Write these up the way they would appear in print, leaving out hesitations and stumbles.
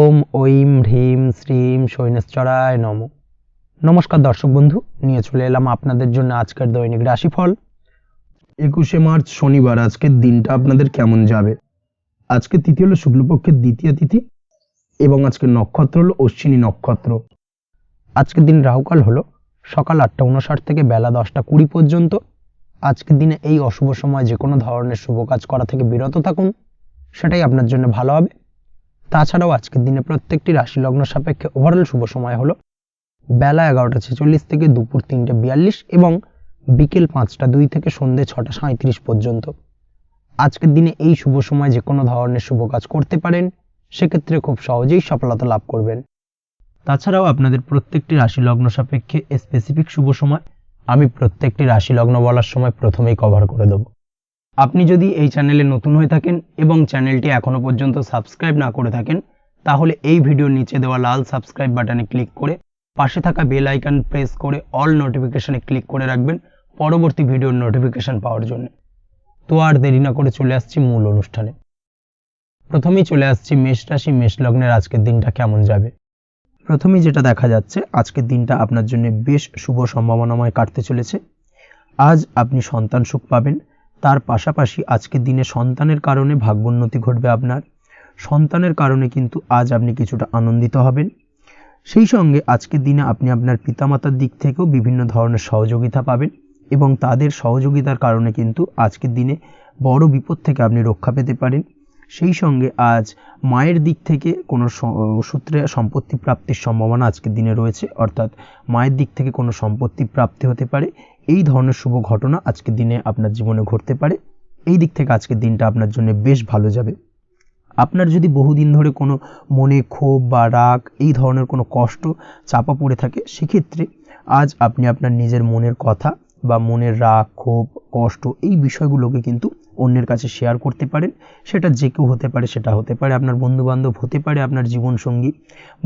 ওম ঐম হ্রিম শ্রীম শৈনেশ্বরায় নমঃ। নমস্কার দর্শক বন্ধু, নিয়ে চলে এলাম আপনাদের জন্য আজকের দৈনিক রাশিফল 21শে মার্চ শনিবার। আজকের দিনটা আপনাদের কেমন যাবে? আজকে তিথি হলো শুক্লপক্ষের দ্বিতীয় তিথি এবং আজকের নক্ষত্র হলো অশ্বিনী নক্ষত্র। আজকের দিন রাহুকাল হলো সকাল 8:59 থেকে বেলা 10:20 পর্যন্ত। আজকের দিনে এই অশুভ সময় যে কোনো ধরনের শুভ কাজ করা থেকে বিরত থাকুন, সেটাই আপনার জন্য ভালো হবে। তাছাড়াও আজকের দিনে প্রত্যেকটি রাশি লগ্ন সাপেক্ষে ওভারঅল শুভ সময় হলো বেলা 11:46 থেকে দুপুর 3:42 এবং বিকেল 5:02 থেকে সন্ধ্যে 6:37 পর্যন্ত। আজকের দিনে এই শুভ সময় যে কোনো ধরনের শুভ কাজ করতে পারেন, সেক্ষেত্রে খুব সহজেই সফলতা লাভ করবেন। তাছাড়াও আপনাদের প্রত্যেকটি রাশি লগ্ন সাপেক্ষে স্পেসিফিক শুভ সময় আমি প্রত্যেকটি রাশি লগ্ন বলার সময় প্রথমেই কভার করে দেব। আপনি যদি এই চ্যানেলে নতুন হয়ে থাকেন এবং চ্যানেলটি এখনো পর্যন্ত সাবস্ক্রাইব না করে থাকেন, তাহলে এই ভিডিওর নিচে দেওয়া লাল সাবস্ক্রাইব বাটনে ক্লিক করে পাশে থাকা বেল আইকন প্রেস করে অল নোটিফিকেশনে ক্লিক করে রাখবেন পরবর্তী ভিডিওর নোটিফিকেশন পাওয়ার জন্য। তো আর দেরি না করে চলে আসছি মূল অনুষ্ঠানে। প্রথমেই চলে আসছি মেষ রাশি মেষ লগ্নের আজকের দিনটা কেমন যাবে। প্রথমেই যেটা দেখা যাচ্ছে, আজকের দিনটা আপনার জন্য বেশ শুভ সম্ভাবনাময় কাটতে চলেছে। আজ আপনি সন্তান সুখ পাবেন, তার পাশাপাশি আজকের দিনে সন্তানের কারণে ভাগ্যোন্নতি ঘটবে। আপনার সন্তানের কারণে কিন্তু আজ আপনি কিছুটা আনন্দিত হবেন। সেই সঙ্গে আজকের দিনে আপনি আপনার পিতামাতার দিক থেকেও বিভিন্ন ধরনের সহযোগিতা পাবেন এবং তাদের সহযোগিতার কারণে কিন্তু আজকের দিনে বড় বিপদ থেকে আপনি রক্ষা পেতে পারেন। সেই সঙ্গে আজ মায়ের দিক থেকে কোনো সূত্রে সম্পত্তি প্রাপ্তির সম্ভাবনা আজকের দিনে রয়েছে, অর্থাৎ মায়ের দিক থেকে কোনো সম্পত্তি প্রাপ্তি হতে পারে। এই ধরনের শুভ ঘটনা আজকের দিনে আপনার জীবনে ঘটতে পারে। এই দিক থেকে আজকের দিনটা আপনার জন্য বেশ ভালো যাবে। আপনার যদি বহুদিন ধরে কোনো মনে ক্ষোভ বা রাগ এই ধরনের কোনো কষ্ট চাপা পড়ে থাকে, সেক্ষেত্রে আজ আপনি আপনার নিজের মনের কথা বা মনের রাগ ক্ষোভ কষ্ট এই বিষয়গুলোকে কিন্তু অন্যের কাছে শেয়ার করতে পারেন। সেটা যে কেউ হতে পারে, সেটা হতে পারে আপনার বন্ধুবান্ধব, হতে পারে আপনার জীবনসঙ্গী,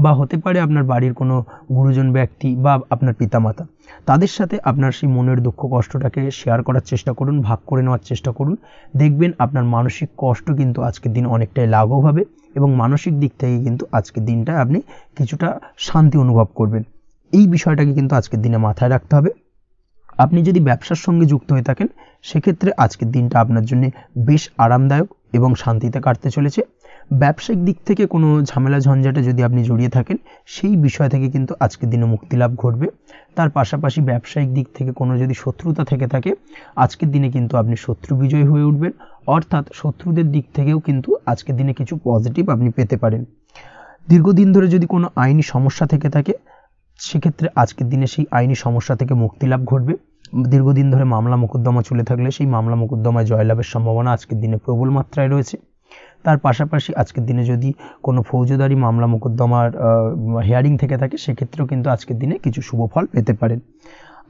বা হতে পারে আপনার বাড়ির কোনো গুরুজন ব্যক্তি বা আপনার পিতামাতা। তাদের সাথে আপনার সেই মনের দুঃখ কষ্টটাকে শেয়ার করার চেষ্টা করুন, ভাগ করে নেওয়ার চেষ্টা করুন। দেখবেন আপনার মানসিক কষ্ট কিন্তু আজকের দিন অনেকটাই লাঘব হবে এবং মানসিক দিক থেকে কিন্তু আজকের দিনটা আপনি কিছুটা শান্তি অনুভব করবেন। এই বিষয়টাকে কিন্তু আজকের দিনে মাথায় রাখতে হবে। আপনি যদি ব্যবসার সঙ্গে যুক্ত হয়ে থাকেন, সেক্ষেত্রে আজকের দিনটা আপনার জন্য বেশ আরামদায়ক এবং শান্তিতে কাটতে চলেছে। ব্যবসায়িক দিক থেকে কোনো ঝামেলা ঝঞ্ঝাটে যদি আপনি জড়িয়ে থাকেন, সেই বিষয় থেকে কিন্তু আজকের দিনে মুক্তি লাভ ঘটবে। তার পাশাপাশি ব্যবসায়িক দিক থেকে কোনো যদি শত্রুতা থেকে থাকে, আজকের দিনে কিন্তু আপনি শত্রু বিজয় হয়ে উঠবেন, অর্থাৎ শত্রুদের দিক থেকেও কিন্তু আজকের দিনে কিছু পজিটিভ আপনি পেতে পারেন। দীর্ঘদিন ধরে যদি কোনো আইনি সমস্যা থেকে থাকে, সেক্ষেত্রে আজকের দিনে সেই আইনি সমস্যা থেকে মুক্তি লাভ ঘটবে। দীর্ঘদিন ধরে মামলা মোকদ্দমা চলে থাকলে সেই মামলা মোকদ্দমায় জয়লাভের সম্ভাবনা আজকের দিনে প্রবল মাত্রায় রয়েছে। তার পাশাপাশি আজকের দিনে যদি কোনো ফৌজদারি মামলা মোকদ্দমার হিয়ারিং থেকে থাকে, সেক্ষেত্রেও কিন্তু আজকের দিনে কিছু শুভ ফল পেতে পারেন।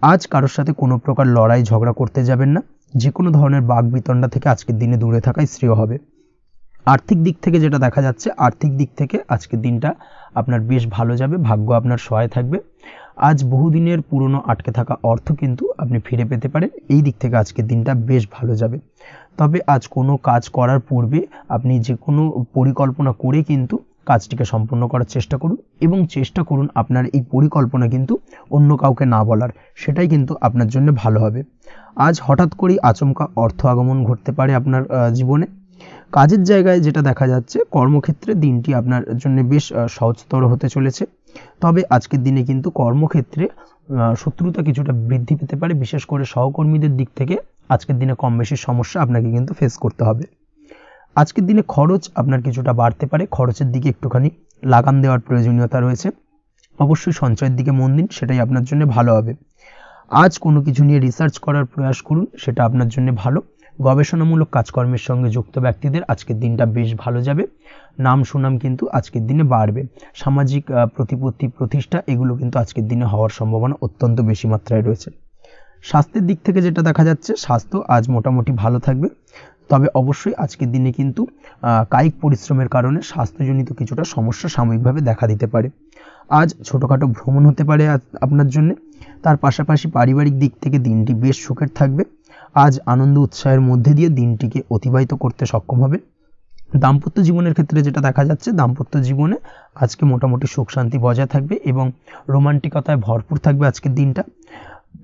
আজ কারোর সাথে কোনো প্রকার লড়াই ঝগড়া করতে যাবেন না। যে কোনো ধরনের বাক বিতণ্ডা থেকে আজকের দিনে দূরে থাকাই শ্রেয় হবে। আর্থিক দিক থেকে যেটা দেখা যাচ্ছে, আর্থিক দিক থেকে আজকের দিনটা আপনার বেশ ভালো যাবে, ভাগ্য আপনার সহায় থাকবে। আজ বহুদিনের পুরনো আটকে থাকা অর্থ কিন্তু আপনি ফিরে পেতে পারেন। এই দিক থেকে আজকের দিনটা বেশ ভালো যাবে। তবে আজ কোনো কাজ করার পূর্বে আপনি যে কোনো পরিকল্পনা করে কিন্তু কাজটিকে সম্পন্ন করার চেষ্টা করুন এবং চেষ্টা করুন আপনার এই পরিকল্পনা কিন্তু অন্য কাউকে না বলার, সেটাই কিন্তু আপনার জন্য ভালো হবে। আজ হঠাৎ করেই আচমকা অর্থ আগমন ঘটতে পারে আপনার জীবনে। কাজের জায়গায় যেটা দেখা যাচ্ছে, কর্মক্ষেত্রে দিনটি আপনার জন্য বেশ সহজতর হতে চলেছে। তবে আজকের দিনে কিন্তু কর্মক্ষেত্রে শত্রুতা কিছুটা বৃদ্ধি পেতে পারে, বিশেষ করে সহকর্মীদের দিক থেকে আজকের দিনে কম বেশি সমস্যা আপনাকে কিন্তু ফেস করতে হবে। আজকের দিনে খরচ আপনার কিছুটা বাড়তে পারে, খরচের দিকে একটুখানি লাগাম দেওয়ার প্রয়োজনীয়তা রয়েছে। অবশ্যই সঞ্চয়ের দিকে মন দিন, সেটাই আপনার জন্য ভালো হবে। আজ কোনো কিছু নিয়ে রিসার্চ করার প্রয়াস করুন, সেটা আপনার জন্য ভালো। গবেষণামূলক কাজকর্মের সঙ্গে যুক্ত ব্যক্তিদের আজকের দিনটা বেশ ভালো যাবে। নাম সুনাম কিন্তু আজকের দিনে বাড়বে। সামাজিক প্রতিপত্তি প্রতিষ্ঠা এগুলো কিন্তু আজকের দিনে হওয়ার সম্ভাবনা অত্যন্ত বেশি মাত্রায় রয়েছে। স্বাস্থ্যের দিক থেকে যেটা দেখা যাচ্ছে, স্বাস্থ্য আজ মোটামুটি ভালো থাকবে। তবে অবশ্যই আজকের দিনে কিন্তু কায়িক পরিশ্রমের কারণে স্বাস্থ্যজনিত কিছুটা সমস্যা সাময়িকভাবে দেখা দিতে পারে। আজ ছোটোখাটো ভ্রমণ হতে পারে আপনার জন্য। তার পাশাপাশি পারিবারিক দিক থেকে দিনটি বেশ সুখের থাকবে। আজ আনন্দ উৎসাহের মধ্যে দিয়ে দিনটিকে অতিবাহিত করতে সক্ষম হবে। দাম্পত্য জীবনের ক্ষেত্রে যেটা দেখা যাচ্ছে, দাম্পত্য জীবনে আজকে মোটামুটি সুখ শান্তি বজায় থাকবে এবং রোমান্টিকতায় ভরপুর থাকবে আজকের দিনটা।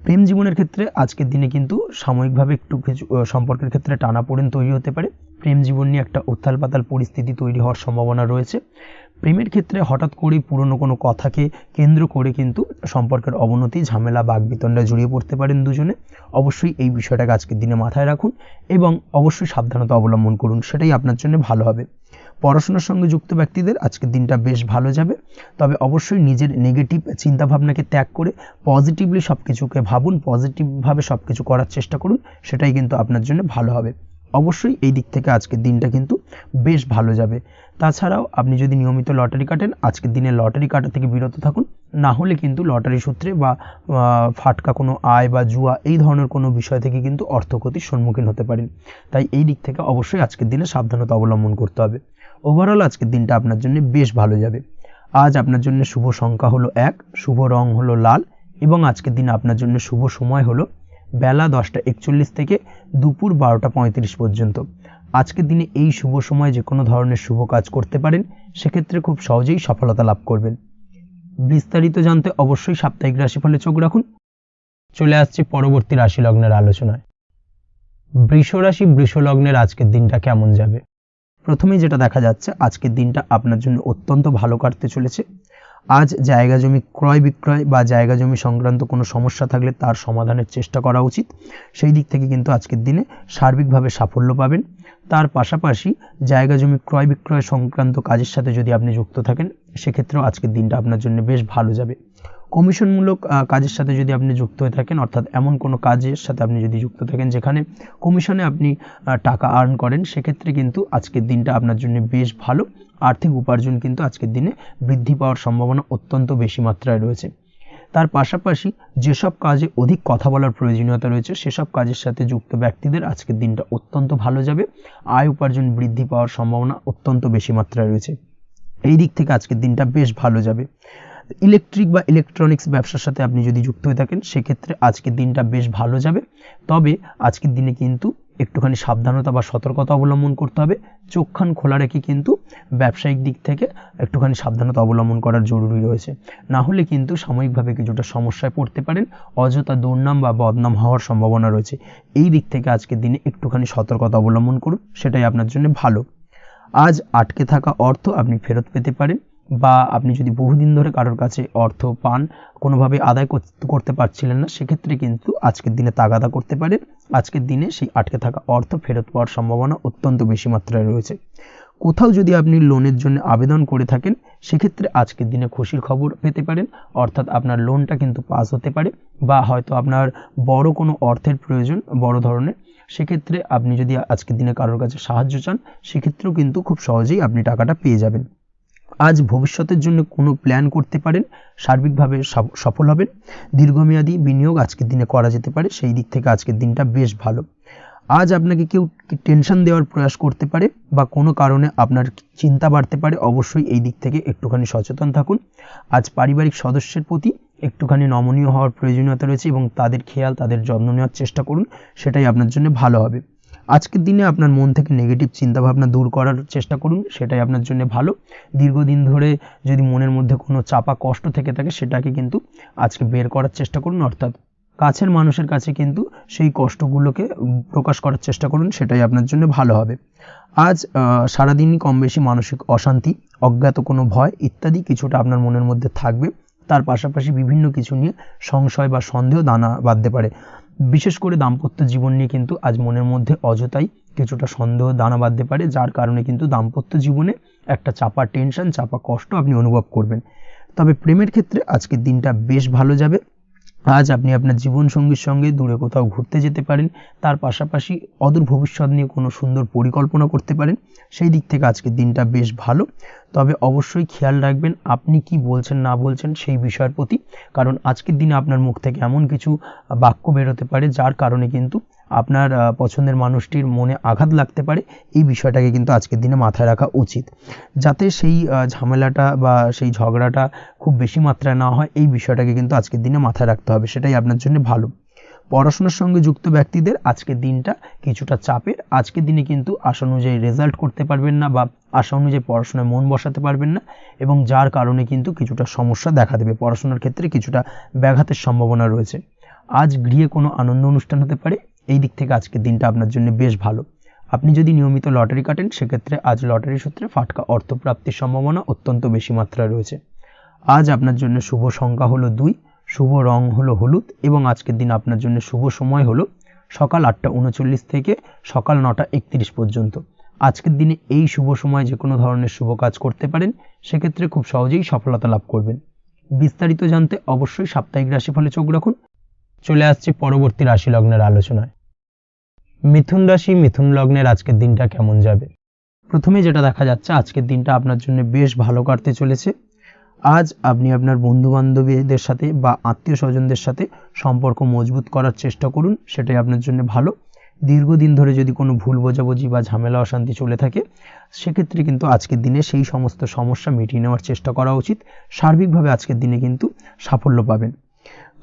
প্রেম জীবনের ক্ষেত্রে আজকের দিনে কিন্তু সাময়িকভাবে একটু কিছু সম্পর্কের ক্ষেত্রে টানাপোড়েন তৈরি হতে পারে। প্রেম জীবন নিয়ে একটা উত্থাল পাতাল পরিস্থিতি তৈরি হওয়ার সম্ভাবনা রয়েছে। প্রেমের ক্ষেত্রে হঠাৎ করেই পুরনো কোনো কথাকে কেন্দ্র করে কিন্তু সম্পর্কের অবনতি, ঝামেলা, বাগবিতণ্ডায় জড়িয়ে পড়তে পারেন দুজনে। অবশ্যই এই বিষয়টাকে আজকের দিনে মাথায় রাখুন এবং অবশ্যই সাবধানতা অবলম্বন করুন, সেটাই আপনার জন্য ভালো হবে। পড়াশোনার সঙ্গে যুক্ত ব্যক্তিদের আজকের দিনটা বেশ ভালো যাবে, তবে অবশ্যই নিজের নেগেটিভ চিন্তাভাবনাকে ত্যাগ করে পজিটিভলি সব কিছুকে ভাবুন, পজিটিভভাবে সব কিছু করার চেষ্টা করুন, সেটাই কিন্তু আপনার জন্য ভালো হবে। অবশ্যই এই দিক থেকে আজকের দিনটা কিন্তু বেশ ভালো যাবে। তাছাড়াও আপনি যদি নিয়মিত লটারি কাটেন, আজকের দিনে লটারি কাটা থেকে বিরত থাকুন, না হলে কিন্তু লটারি সূত্রে বা ফাটকা কোনো আয় বা জুয়া এই ধরনের কোনো বিষয় থেকে কিন্তু অর্থক্ষতির সম্মুখীন হতে পারেন। তাই এই দিক থেকে অবশ্যই আজকের দিনে সাবধানতা অবলম্বন করতে হবে। ওভারঅল আজকের দিনটা আপনার জন্য বেশ ভালো যাবে। আজ আপনার জন্য শুভ সংখ্যা হলো 1, শুভ রং হলো লাল এবং আজকের দিনে আপনার জন্য শুভ সময় হলো বেলা 10:41 থেকে দুপুর 12:35 পর্যন্ত। আজকের দিনে এই শুভ সময় যে কোনো ধরনের শুভ কাজ করতে পারেন, সেক্ষেত্রে খুব সহজেই সফলতা লাভ করবেন। বিস্তারিত জানতে অবশ্যই সাপ্তাহিক রাশিফলে চোখ রাখুন। চলে আসছে পরবর্তী রাশি লগ্নের আলোচনায়। বৃষ রাশি, বৃষ লগ্নের আজকের দিনটা কেমন যাবে? প্রথমেই যেটা দেখা যাচ্ছে, আজকের দিনটা আপনার জন্য অত্যন্ত ভালো কাটতে চলেছে। আজ জায়গা জমি ক্রয় বিক্রয় বা জায়গা জমি সংক্রান্ত কোনো সমস্যা থাকলে তার সমাধানের চেষ্টা করা উচিত। সেই দিক থেকে কিন্তু আজকের দিনে সার্বিকভাবে সাফল্য পাবেন। তার পাশাপাশি জায়গা জমি ক্রয় বিক্রয় সংক্রান্ত কাজের সাথে যদি আপনি যুক্ত থাকেন, সেক্ষেত্রেও আজকের দিনটা আপনার জন্য বেশ ভালো যাবে। কমিশনমূলক কাজের সাথে যদি আপনি যুক্ত হয়ে থাকেন, অর্থাৎ এমন কোনো কাজের সাথে আপনি যদি যুক্ত থাকেন যেখানে কমিশনে আপনি টাকা আর্ন করেন, সেক্ষেত্রে কিন্তু আজকের দিনটা আপনার জন্য বেশ ভালো। আর্থিক উপার্জন কিন্তু আজকের দিনে বৃদ্ধি পাওয়ার সম্ভাবনা অত্যন্ত বেশি মাত্রায় রয়েছে। তার পাশাপাশি যেসব কাজে অধিক কথা বলার প্রয়োজনীয়তা রয়েছে, সেসব কাজের সাথে যুক্ত ব্যক্তিদের আজকের দিনটা অত্যন্ত ভালো যাবে। আয় উপার্জন বৃদ্ধি পাওয়ার সম্ভাবনা অত্যন্ত বেশি মাত্রায় রয়েছে। এই দিক থেকে আজকের দিনটা বেশ ভালো যাবে। ইলেকট্রিক বা ইলেকট্রনিক্স ব্যবসার সাথে আপনি যদি যুক্ত হয়ে থাকেন, সেক্ষেত্রে আজকের দিনটা বেশ ভালো যাবে। তবে আজকের দিনে কিন্তু একটুখানি সাবধানতা বা সতর্কতা অবলম্বন করতে হবে। চোখ কান খোলা রেখে কিন্তু ব্যবসায়িক দিক থেকে একটুখানি সাবধানতা অবলম্বন করার জরুরি রয়েছে, না হলে কিন্তু সাময়িকভাবে কিছুটা সমস্যায় পড়তে পারেন। অযথা দুর্নাম বা বদনাম হওয়ার সম্ভাবনা রয়েছে। এই দিক থেকে আজকের দিনে একটুখানি সতর্কতা অবলম্বন করুন, সেটাই আপনার জন্য ভালো। আজ আটকে থাকা অর্থ আপনি ফেরত পেতে পারেন, বা আপনি যদি বহুদিন ধরে কারোর কাছে অর্থ পান, কোনোভাবে আদায় করতে পারছিলেন না, সেক্ষেত্রে কিন্তু আজকের দিনে তাগাদা করতে পারেন। আজকের দিনে সেই আটকে থাকা অর্থ ফেরত পাওয়ার সম্ভাবনা অত্যন্ত বেশি মাত্রায় রয়েছে। কোথাও যদি আপনি লোনের জন্য আবেদন করে থাকেন, সেক্ষেত্রে আজকের দিনে খুশির খবর পেতে পারেন, অর্থাৎ আপনার লোনটা কিন্তু পাস হতে পারে, বা হয়তো আপনার বড় কোনো অর্থের প্রয়োজন, বড় ধরনের, সেক্ষেত্রে আপনি যদি আজকের দিনে কারোর কাছে সাহায্য চান, সেক্ষেত্রেও কিন্তু খুব সহজেই আপনি টাকাটা পেয়ে যাবেন। আজ ভবিষ্যতের জন্য কোনো প্ল্যান করতে পারেন, সার্বিকভাবে সফল হবেন। দীর্ঘমেয়াদী বিনিয়োগ আজকের দিনে করা যেতে পারে, সেই দিক থেকে আজকের দিনটা বেশ ভালো। আজ আপনাকে কেউ টেনশন দেওয়ার প্রয়াস করতে পারে বা কোনো কারণে আপনার চিন্তা বাড়তে পারে, অবশ্যই এই দিক থেকে একটুখানি সচেতন থাকুন। আজ পারিবারিক সদস্যের প্রতি একটুখানি নমনীয় হওয়ার প্রয়োজনীয়তা রয়েছে এবং তাদের খেয়াল, তাদের যত্ন নেওয়ার চেষ্টা করুন, সেটাই আপনার জন্য ভালো হবে। আজকের দিনে আপনার মন থেকে নেগেটিভ চিন্তাভাবনা দূর করার চেষ্টা করুন, সেটাই আপনার জন্য ভালো। দীর্ঘদিন ধরে যদি মনের মধ্যে কোনো চাপা কষ্ট থেকে থাকে, সেটাকে কিন্তু আজকে বের করার চেষ্টা করুন, অর্থাৎ কাছের মানুষের কাছে কিন্তু সেই কষ্টগুলোকে প্রকাশ করার চেষ্টা করুন, সেটাই আপনার জন্য ভালো হবে। আজ সারাদিনই কম বেশি মানসিক অশান্তি, অজ্ঞাত কোনো ভয় ইত্যাদি কিছুটা আপনার মনের মধ্যে থাকবে। তার পাশাপাশি বিভিন্ন কিছু নিয়ে সংশয় বা সন্দেহ দানা বাঁধতে পারে। বিশেষ করে দাম্পত্য জীবন নিয়ে কিন্তু আজ মনের মধ্যে অযথাই কিছুটা সন্দেহ দানা বাঁধতে পারে, যার কারণে কিন্তু দাম্পত্য জীবনে একটা চাপা টেনশন, চাপা কষ্ট আপনি অনুভব করবেন। তবে প্রেমের ক্ষেত্রে আজকের দিনটা বেশ ভালো যাবে। আজ আপনি আপনার জীবনসঙ্গীর সঙ্গে দূরে কোথাও ঘুরতে যেতে পারেন, তার পাশাপাশি অদূর ভবিষ্যৎ নিয়ে কোনো সুন্দর পরিকল্পনা করতে পারেন। সেই দিক থেকে আজকের দিনটা বেশ ভালো। তবে অবশ্যই খেয়াল রাখবেন আপনি কি বলছেন না বলছেন সেই বিষয়ের প্রতি, কারণ আজকের দিনে আপনার মুখ থেকে এমন কিছু বাক্য বেরোতে পারে যার কারণে কিন্তু আপনার পছন্দের মানুষটির মনে আঘাত লাগতে পারে। এই বিষয়টাকে কিন্তু আজকের দিনে মাথায় রাখা উচিত, যাতে সেই ঝামেলাটা বা সেই ঝগড়াটা খুব বেশি মাত্রায় না হয়। এই বিষয়টাকে কিন্তু আজকের দিনে মাথায় রাখতে হবে, সেটাই আপনার জন্য ভালো। পড়াশোনার সঙ্গে যুক্ত ব্যক্তিদের আজকের দিনটা কিছুটা চাপের। আজকের দিনে কিন্তু আশা অনুযায়ী রেজাল্ট করতে পারবেন না বা আশা অনুযায়ী পড়াশোনায় মন বসাতে পারবেন না, এবং যার কারণে কিন্তু কিছুটা সমস্যা দেখা দেবে। পড়াশোনার ক্ষেত্রে কিছুটা ব্যাঘাতের সম্ভাবনা রয়েছে। আজ গৃহে কোনো আনন্দ অনুষ্ঠান হতে পারে। এই দিক থেকে আজকের দিনটা আপনার জন্য বেশ ভালো। আপনি যদি নিয়মিত লটারি কাটেন সেক্ষেত্রে আজ লটারি সূত্রে ফাটকা অর্থপ্রাপ্তির সম্ভাবনা অত্যন্ত বেশি মাত্রায় রয়েছে। আজ আপনার জন্য শুভ সংখ্যা হলো 2, শুভ রং হলো হলুদ, এবং আজকের দিন আপনার জন্য শুভ সময় হলো সকাল 8:39 থেকে সকাল 9:31 পর্যন্ত। আজকের দিনে এই শুভ সময় যে কোনো ধরনের শুভ কাজ করতে পারেন, সেক্ষেত্রে খুব সহজেই সফলতা লাভ করবেন। বিস্তারিত জানতে অবশ্যই সাপ্তাহিক রাশিফলে চোখ রাখুন। চলে আসছি পরবর্তী রাশি লগ্নের আলোচনায়। মিথুন রাশি, মিথুন লগ্নের আজকের দিনটা কেমন যাবে? প্রথমে যেটা দেখা যাচ্ছে, আজকের দিনটা আপনার জন্য বেশ ভালো কাটতে চলেছে। আজ আপনি আপনার বন্ধু বান্ধবীদের সাথে বা আত্মীয় স্বজনদের সাথে সম্পর্ক মজবুত করার চেষ্টা করুন, সেটাই আপনার জন্য ভালো। দীর্ঘদিন ধরে যদি কোনো ভুল বোঝাবুঝি বা ঝামেলা অশান্তি চলে থাকে, সেক্ষেত্রে কিন্তু আজকের দিনে সেই সমস্ত সমস্যা মিটিয়ে নেওয়ার চেষ্টা করা উচিত। সার্বিকভাবে আজকের দিনে কিন্তু সাফল্য পাবেন।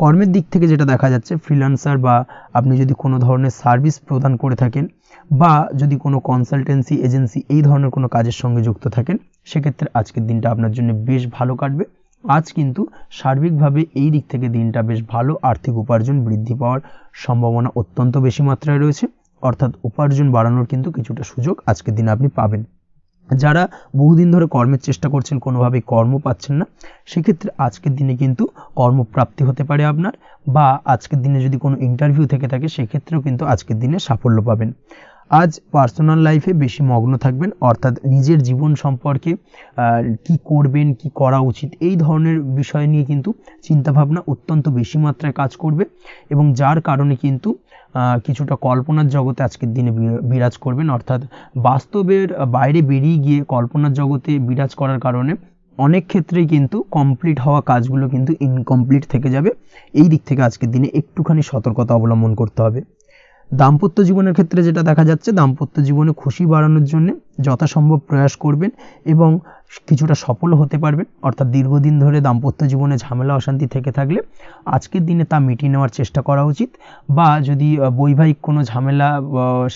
কর্মের দিক থেকে যেটা দেখা যাচ্ছে, ফ্রিল্যান্সার বা আপনি যদি কোনো ধরনের সার্ভিস প্রদান করে থাকেন বা যদি কোনো কনসালটেন্সি এজেন্সি এই ধরনের কোনো কাজের সঙ্গে যুক্ত থাকেন, সেক্ষেত্রে আজকের দিনটা আপনার জন্য বেশ ভালো কাটবে। আজ কিন্তু সার্বিকভাবে এই দিক থেকে দিনটা বেশ ভালো। আর্থিক উপার্জন বৃদ্ধি পাওয়ার সম্ভাবনা অত্যন্ত বেশি মাত্রায় রয়েছে, অর্থাৎ উপার্জন বাড়ানোর কিন্তু কিছুটা সুযোগ আজকের দিনে আপনি পাবেন। যারা বহুদিন ধরে কর্মের চেষ্টা করছেন, কোনোভাবেই কর্ম পাচ্ছেন না, সেক্ষেত্রে আজকের দিনে কিন্তু কর্মপ্রাপ্তি হতে পারে আপনার, বা আজকের দিনে যদি কোনো ইন্টারভিউ থেকে থাকে সেক্ষেত্রেও কিন্তু আজকের দিনে সাফল্য পাবেন। আজ পার্সোনাল লাইফে বেশি মগ্ন থাকবেন, অর্থাৎ নিজের জীবন সম্পর্কে কি করবেন, কি করা উচিত, এই ধরনের বিষয় নিয়ে কিন্তু চিন্তাভাবনা অত্যন্ত বেশি মাত্রায় কাজ করবে, এবং যার কারণে কিন্তু কিছুটা কল্পনার জগতে আজকের দিনে বিরাজ করবেন। অর্থাৎ বাস্তবের বাইরে বেরিয়ে গিয়ে কল্পনার জগতে বিরাজ করার কারণে অনেক ক্ষেত্রেই কিন্তু কমপ্লিট হওয়া কাজগুলো কিন্তু ইনকমপ্লিট থেকে যাবে। এই দিক থেকে আজকের দিনে একটুখানি সতর্কতা অবলম্বন করতে হবে। দাম্পত্য জীবনের ক্ষেত্রে যেটা দেখা যাচ্ছে, দাম্পত্য জীবনে খুশি বাড়ানোর জন্য যথাসম্ভব প্রয়াস করবেন এবং কিছুটা সফল হতে পারবেন। অর্থাৎ দীর্ঘদিন ধরে দাম্পত্য জীবনে ঝামেলা অশান্তি থেকে থাকলে আজকের দিনে তা মিটিয়ে নেওয়ার চেষ্টা করা উচিত, বা যদি বৈবাহিক কোনো ঝামেলা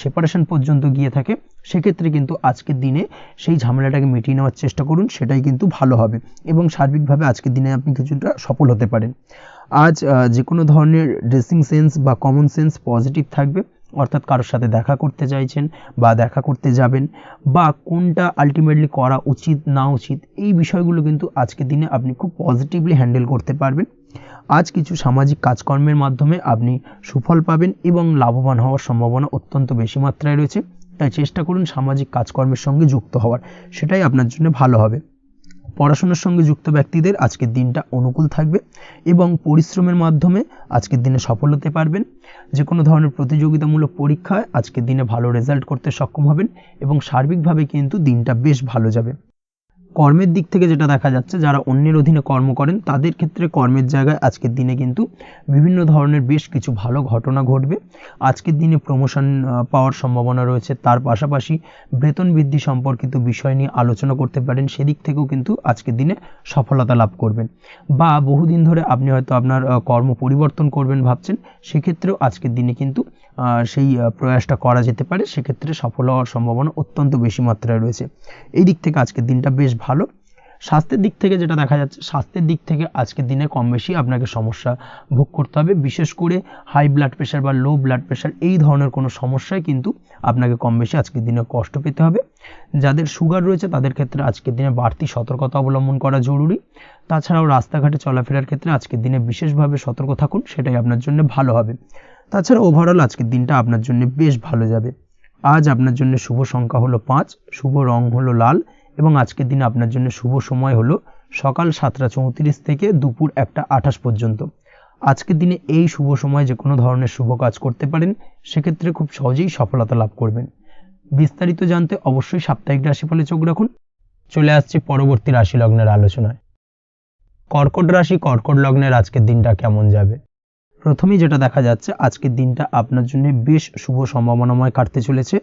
সেপারেশন পর্যন্ত গিয়ে থাকে, সেক্ষেত্রে কিন্তু আজকের দিনে সেই ঝামেলাটাকে মিটিয়ে নেওয়ার চেষ্টা করুন, সেটাই কিন্তু ভালো হবে, এবং সার্বিকভাবে আজকের দিনে আপনি কিছুটা সফল হতে পারেন। আজ যে কোনো ধরনের ড্রেসিং সেন্স বা কমন সেন্স পজিটিভ থাকবে, অর্থাৎ কারোর সাথে দেখা করতে চাইছেন বা দেখা করতে যাবেন, বা কোনটা আলটিমেটলি করা উচিত না উচিত, এই বিষয়গুলো কিন্তু আজকের দিনে আপনি খুব পজিটিভলি হ্যান্ডেল করতে পারবেন। আজ কিছু সামাজিক কাজকর্মের মাধ্যমে আপনি সুফল পাবেন এবং লাভবান হওয়ার সম্ভাবনা অত্যন্ত বেশি মাত্রায় রয়েছে। তাই চেষ্টা করুন সামাজিক কাজকর্মের সঙ্গে যুক্ত হওয়ার, সেটাই আপনার জন্য ভালো হবে। পড়াশোনার সঙ্গে যুক্ত ব্যক্তিদের আজকের দিনটা অনুকূল থাকবে এবং পরিশ্রমের মাধ্যমে আজকের দিনে সফল হতে পারবেন। যে কোনো ধরনের প্রতিযোগিতামূলক পরীক্ষায় আজকের দিনে ভালো রেজাল্ট করতে সক্ষম হবেন এবং সার্বিকভাবে কিন্তু দিনটা বেশ ভালো যাবে। কর্মের দিক থেকে যেটা দেখা যাচ্ছে, যারা অন্যের অধীনে কর্ম করেন তাদের ক্ষেত্রে কর্মের জায়গায় আজকের দিনে কিন্তু বিভিন্ন ধরনের বেশ কিছু ভালো ঘটনা ঘটবে। আজকের দিনে প্রমোশন পাওয়ার সম্ভাবনা রয়েছে, তার পাশাপাশি বেতন বৃদ্ধি সম্পর্কিত বিষয় নিয়ে আলোচনা করতে পারেন, সেদিক থেকেও কিন্তু আজকের দিনে সফলতা লাভ করবেন। বা বহুদিন ধরে আপনি হয়তো আপনার কর্ম পরিবর্তন করবেন ভাবছেন, সেক্ষেত্রেও আজকের দিনে কিন্তু সেই প্রয়াসটা করা যেতে পারে, সেক্ষেত্রে সফল হওয়ার সম্ভাবনা অত্যন্ত বেশি মাত্রায় রয়েছে। এই দিক থেকে আজকের দিনটা বেশ ভালো। স্বাস্থ্যের দিক থেকে যেটা দেখা যাচ্ছে, স্বাস্থ্যের দিক থেকে আজকের দিনে কম বেশি আপনাকে সমস্যা ভোগ করতে হবে, বিশেষ করে হাই ব্লাড প্রেশার বা লো ব্লাড প্রেশার এই ধরনের কোনো সমস্যায় কিন্তু আপনাকে কম বেশি আজকের দিনে কষ্ট পেতে হবে। যাদের সুগার রয়েছে তাদের ক্ষেত্রে আজকের দিনে বাড়তি সতর্কতা অবলম্বন করা জরুরি। তাছাড়াও রাস্তাঘাটে চলাফেরার ক্ষেত্রে আজকের দিনে বিশেষভাবে সতর্ক থাকুন, সেটাই আপনার জন্য ভালো হবে। তাছাড়া ওভারঅল আজকের দিনটা আপনার জন্য বেশ ভালো যাবে। আজ আপনার জন্য শুভ সংখ্যা হলো 5, শুভ রং হলো লাল, এবং আজকের দিনে আপনার জন্য শুভ সময় হলো সকাল 7:34 থেকে দুপুর 1:28 পর্যন্ত। আজকের দিনে এই শুভ সময় যে কোনো ধরনের শুভ কাজ করতে পারেন, সেক্ষেত্রে খুব সহজেই সফলতা লাভ করবেন। বিস্তারিত জানতে অবশ্যই সাপ্তাহিক রাশিফলে চোখ রাখুন। চলে আসছি পরবর্তী রাশি লগ্নের আলোচনায়। কর্কট রাশি, কর্কট লগ্নের আজকের দিনটা কেমন যাবে? প্রথমেই যেটা দেখা যাচ্ছে, আজকের দিনটা আপনার জন্য বেশ শুভ সম্ভাবনাময় কাটতে চলেছে।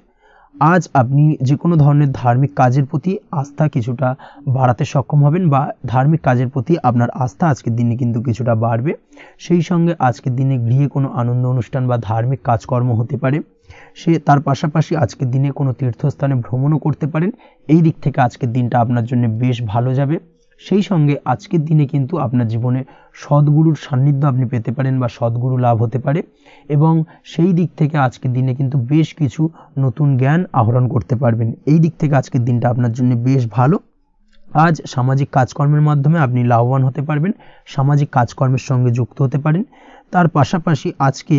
আজ আপনি যে কোনো ধরনের ধার্মিক কাজের প্রতি আস্থা কিছুটা বাড়াতে সক্ষম হবেন বা ধার্মিক কাজের প্রতি আপনার আস্থা আজকের দিনে কিন্তু কিছুটা বাড়বে। সেই সঙ্গে আজকের দিনে গৃহে কোনো আনন্দ অনুষ্ঠান বা ধার্মিক কাজকর্ম হতে পারে। তার পাশাপাশি আজকের দিনে কোনো তীর্থস্থানে ভ্রমণও করতে পারেন। এই দিক থেকে আজকের দিনটা আপনার জন্য বেশ ভালো যাবে। সেই সঙ্গে আজকের দিনে কিন্তু আপনার জীবনে সদ্গুরুর সান্নিধ্য আপনি পেতে পারেন বা সদ্গুরু লাভ হতে পারে এবং সেই দিক থেকে আজকের দিনে কিন্তু বেশ কিছু নতুন জ্ঞান আহরণ করতে পারবেন। এই দিক থেকে আজকের দিনটা আপনার জন্য বেশ ভালো। আজ সামাজিক কাজকর্মের মাধ্যমে আপনি লাভবান হতে পারবেন, সামাজিক কাজকর্মের সঙ্গে যুক্ত হতে পারেন। তার পাশাপাশি আজকে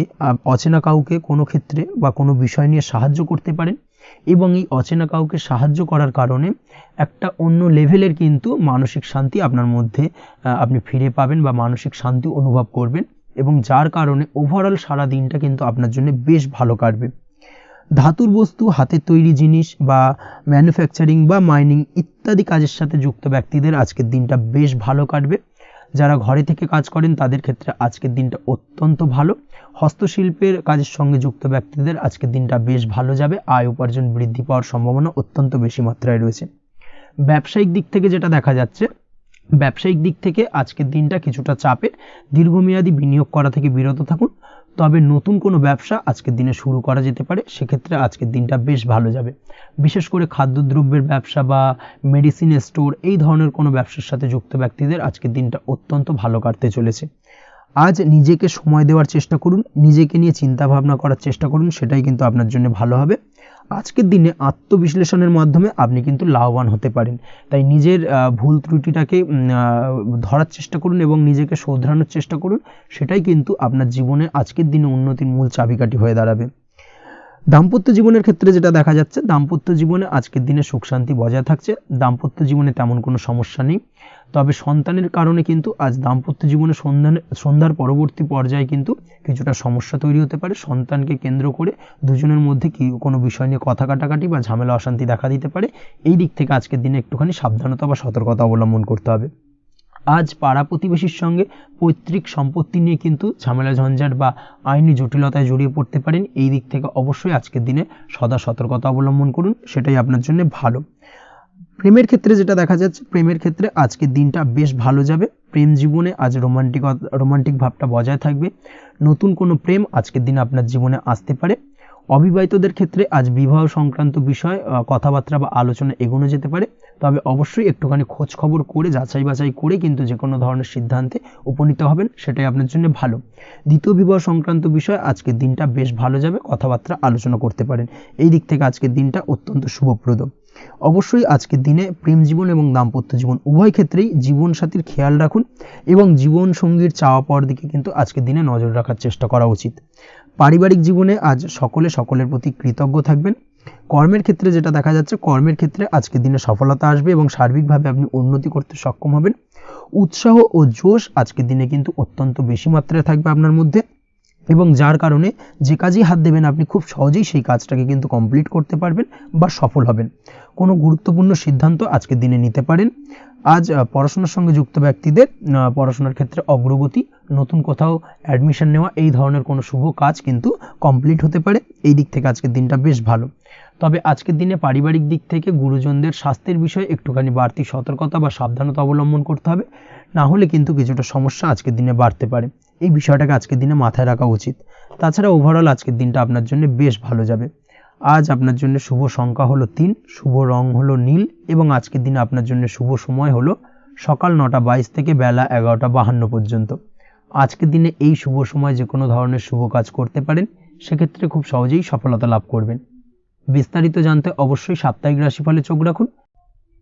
অচেনা কাউকে কোনো ক্ষেত্রে বা কোনো বিষয় নিয়ে সাহায্য করতে পারেন এবং এই অচেনা কাউকে সাহায্য করার কারণে একটা অন্য লেভেলের কিন্তু মানসিক শান্তি আপনার মধ্যে আপনি ফিরে পাবেন বা মানসিক শান্তি অনুভব করবেন এবং যার কারণে ওভারঅল সারা দিনটা কিন্তু আপনার জন্য বেশ ভালো কাটবে। ধাতুর বস্তু, হাতের তৈরি জিনিস বা ম্যানুফ্যাকচারিং বা মাইনিং ইত্যাদি কাজের সাথে যুক্ত ব্যক্তিদের আজকের দিনটা বেশ ভালো কাটবে। যারা ঘরে থেকে কাজ করেন তাদের ক্ষেত্রে আজকের দিনটা অত্যন্ত ভালো। হস্তশিল্পের কাজের সঙ্গে যুক্ত ব্যক্তিদের আজকের দিনটা বেশ ভালো যাবে। আয় উপার্জন বৃদ্ধি পাওয়ার সম্ভাবনা অত্যন্ত বেশি মাত্রায় রয়েছে। ব্যবসায়িক দিক থেকে যেটা দেখা যাচ্ছে, ব্যবসায়িক দিক থেকে আজকের দিনটা কিছুটা চাপের। দীর্ঘমেয়াদী বিনিয়োগ করা থেকে বিরত থাকুন, তবে নতুন কোনো ব্যবসা আজকের দিনে শুরু করা যেতে পারে, সেক্ষেত্রে আজকের দিনটা বেশ ভালো যাবে। বিশেষ করে খাদ্যদ্রব্যের ব্যবসা বা মেডিসিন স্টোর এই ধরনের কোনো ব্যবসার সাথে যুক্ত ব্যক্তিদের আজকের দিনটা অত্যন্ত ভালো কাটতে চলেছে। আজ নিজেকে সময় দেওয়ার চেষ্টা করুন, নিজেকে নিয়ে চিন্তা ভাবনা করার চেষ্টা করুন, সেটাই কিন্তু আপনার জন্য ভালো হবে। আজকের দিনে আত্মবিশ্লেষণের মাধ্যমে আপনি কিন্তু লাভবান হতে পারেন, তাই নিজের ভুল ত্রুটিটাকে ধরার চেষ্টা করুন এবং নিজেকে শোধরানোর চেষ্টা করুন, সেটাই কিন্তু আপনার জীবনে আজকের দিনে উন্নতির মূল চাবিকাঠি হয়ে দাঁড়াবে। দাম্পত্য জীবনের ক্ষেত্রে যেটা দেখা যাচ্ছে, দাম্পত্য জীবনে আজকের দিনে সুখ শান্তি বজায় থাকছে। দাম্পত্য জীবনে তেমন কোনো সমস্যা নেই, তবে সন্তানের কারণে কিন্তু আজ দাম্পত্য জীবনে সন্ধ্যার পরবর্তী পর্যায়ে কিন্তু কিছুটা সমস্যা তৈরি হতে পারে। সন্তানকে কেন্দ্র করে দুজনের মধ্যে কোনো বিষয় নিয়ে কথা কাটাকাটি বা ঝামেলা অশান্তি দেখা দিতে পারে। এই দিক থেকে আজকের দিনে একটুখানি সাবধানতা বা সতর্কতা অবলম্বন করতে হবে। আজ পাড়া প্রতিবেশীর সঙ্গে পৈতৃক সম্পত্তি নিয়ে কিন্তু ঝামেলা ঝঞ্ঝাট বা আইনি জটিলতায় জড়িয়ে পড়তে পারেন। এই দিক থেকে অবশ্যই আজকের দিনে সদা সতর্কতা অবলম্বন করুন, সেটাই আপনার জন্য ভালো। প্রেমের ক্ষেত্রে যেটা দেখা যাচ্ছে, প্রেমের ক্ষেত্রে আজকের দিনটা বেশ ভালো যাবে। প্রেম জীবনে আজ রোমান্টিক ভাবটা বজায় থাকবে। নতুন কোনো প্রেম আজকের দিনে আপনার জীবনে আসতে পারে। অবিবাহিতদের ক্ষেত্রে আজ বিবাহ সংক্রান্ত বিষয় কথাবার্তা বা আলোচনা এগোনো যেতে পারে, তবে অবশ্যই একটুখানি খোঁজ খবর করে যাচাই বাছাই করে কিন্তু যে কোনো ধরনের সিদ্ধান্তে উপনীত হবেন, সেটাই আপনার জন্য ভালো। দ্বিতীয় বিবাহ সংক্রান্ত বিষয় আজকের দিনটা বেশ ভালো যাবে, কথাবার্তা আলোচনা করতে পারেন। এই দিক থেকে আজকের দিনটা অত্যন্ত শুভপ্রদ। অবশ্যই আজকের দিনে প্রেম জীবন এবং দাম্পত্য জীবন উভয় ক্ষেত্রেই জীবনসাথীর খেয়াল রাখুন এবং জীবন সঙ্গীর চাওয়া পাওয়ার দিকে কিন্তু আজকের দিনে নজর রাখার চেষ্টা করা উচিত। পারিবারিক জীবনে আজ সকলের প্রতি কৃতজ্ঞ থাকবেন। কর্মের ক্ষেত্রে যেটা দেখা যাচ্ছে, কর্মের ক্ষেত্রে আজকের দিনে সফলতা আসবে এবং সার্বিকভাবে আপনি উন্নতি করতে সক্ষম হবেন। উৎসাহ ও জোশ আজকের দিনে কিন্তু অত্যন্ত বেশি মাত্রায় থাকবে আপনার মধ্যে এবং যার কারণে যে কাজেই হাত দেবেন আপনি খুব সহজেই সেই কাজটাকে কিন্তু কমপ্লিট করতে পারবেন বা সফল হবেন। কোনো গুরুত্বপূর্ণ সিদ্ধান্ত আজকের দিনে নিতে পারেন। আজ পড়াশোনার সঙ্গে যুক্ত ব্যক্তিদের পড়াশোনার ক্ষেত্রে অগ্রগতি, নতুন কোথাও অ্যাডমিশন নেওয়া এই ধরনের কোনো শুভ কাজ কিন্তু কমপ্লিট হতে পারে। এই দিক থেকে আজকের দিনটা বেশ ভালো। তবে আজকের দিনে পারিবারিক দিক থেকে গুরুজনদের স্বাস্থ্যের বিষয়ে একটুখানি বাড়তি সতর্কতা বা সাবধানতা অবলম্বন করতে হবে, না হলে কিন্তু কিছুটা সমস্যা আজকের দিনে বাড়তে পারে। এই বিষয়টাকে আজকের দিনে মাথায় রাখা উচিত। তাছাড়া ওভারঅল আজকের দিনটা আপনার জন্য বেশ ভালো যাবে। আজ আপনার জন্য শুভ সংখ্যা হলো 3, শুভ রং হলো নীল এবং আজকের দিনে আপনার জন্য শুভ সময় হলো সকাল 9:22 থেকে বেলা 11:52 পর্যন্ত। আজকের দিনে এই শুভ সময় যে কোনো ধরনের শুভ কাজ করতে পারেন, সেক্ষেত্রে খুব সহজেই সফলতা লাভ করবেন। বিস্তারিত জানতে অবশ্যই সাপ্তাহিক রাশিফলে চোখ রাখুন।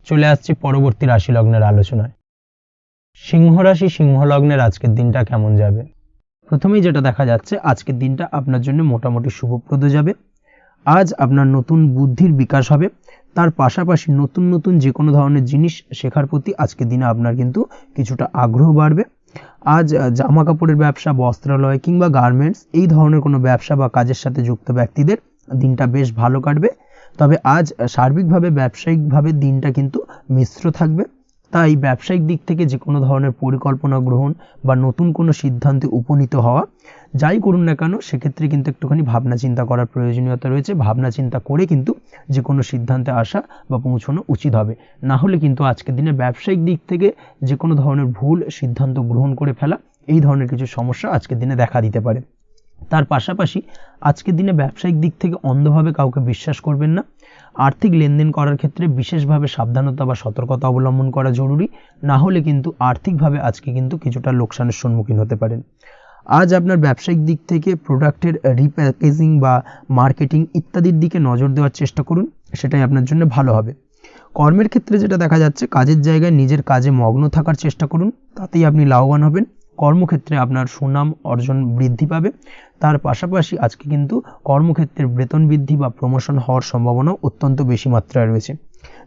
চলে আসছে পরবর্তী রাশি লগ্নের আলোচনায়। সিংহ রাশি, সিংহ লগ্নের আজকের দিনটা কেমন যাবে? প্রথমেই যেটা দেখা যাচ্ছে, আজকের দিনটা আপনার জন্য মোটামুটি শুভপ্রদ যাবে। আজ আপনার নতুন বুদ্ধির বিকাশ হবে, তার পাশাপাশি নতুন যে কোনো ধরনের জিনিস শেখার প্রতি আজকের দিনে আপনার কিন্তু কিছুটা আগ্রহ বাড়বে। আজ জামা কাপড়ের ব্যবসা, বস্ত্রালয় কিংবা গার্মেন্টস এই ধরনের কোনো ব্যবসা বা কাজের সাথে যুক্ত ব্যক্তিদের দিনটা বেশ ভালো কাটবে। তবে আজ সার্বিকভাবে ব্যবসায়িকভাবে দিনটা কিন্তু মিশ্র থাকবে। তাই ব্যবসায়িক দিক থেকে যে কোনো ধরনের পরিকল্পনা গ্রহণ বা নতুন কোনো সিদ্ধান্তে উপনীত হওয়া, যাই করুন না কেন সেক্ষেত্রে কিন্তু একটুখানি ভাবনা চিন্তা করার প্রয়োজনীয়তা রয়েছে। ভাবনা চিন্তা করে কিন্তু যে কোনো সিদ্ধান্তে আসা বা পৌঁছানো উচিত হবে, না হলে কিন্তু আজকের দিনে ব্যবসায়িক দিক থেকে যে কোনো ধরনের ভুল সিদ্ধান্ত গ্রহণ করে ফেলা, এই ধরনের কিছু সমস্যা আজকের দিনে দেখা দিতে পারে। তার পাশাপাশি আজকের দিনে ব্যবসায়িক দিক থেকে অন্ধভাবে কাউকে বিশ্বাস করবেন না। আর্থিক লেনদেন করার ক্ষেত্রে বিশেষভাবে সাবধানতা বা সতর্কতা অবলম্বন করা জরুরি, না হলে কিন্তু আর্থিকভাবে আজকে কিন্তু কিছুটা লোকসানের সম্মুখীন হতে পারেন। আজ আপনার ব্যবসায়িক দিক থেকে প্রোডাক্টের রিপ্যাকেজিং বা মার্কেটিং ইত্যাদির দিকে নজর দেওয়ার চেষ্টা করুন, সেটাই আপনার জন্য ভালো হবে। কর্মের ক্ষেত্রে যেটা দেখা যাচ্ছে, কাজের জায়গায় নিজের কাজে মগ্ন থাকার চেষ্টা করুন, তাতেই আপনি লাভবান হবেন। কর্মক্ষেত্রে আপনার সুনাম অর্জন বৃদ্ধি পাবে। তার পাশাপাশি আজকে কিন্তু কর্মক্ষেত্রের বেতন বৃদ্ধি বা প্রমোশন হওয়ার সম্ভাবনা অত্যন্ত বেশি মাত্রায় রয়েছে।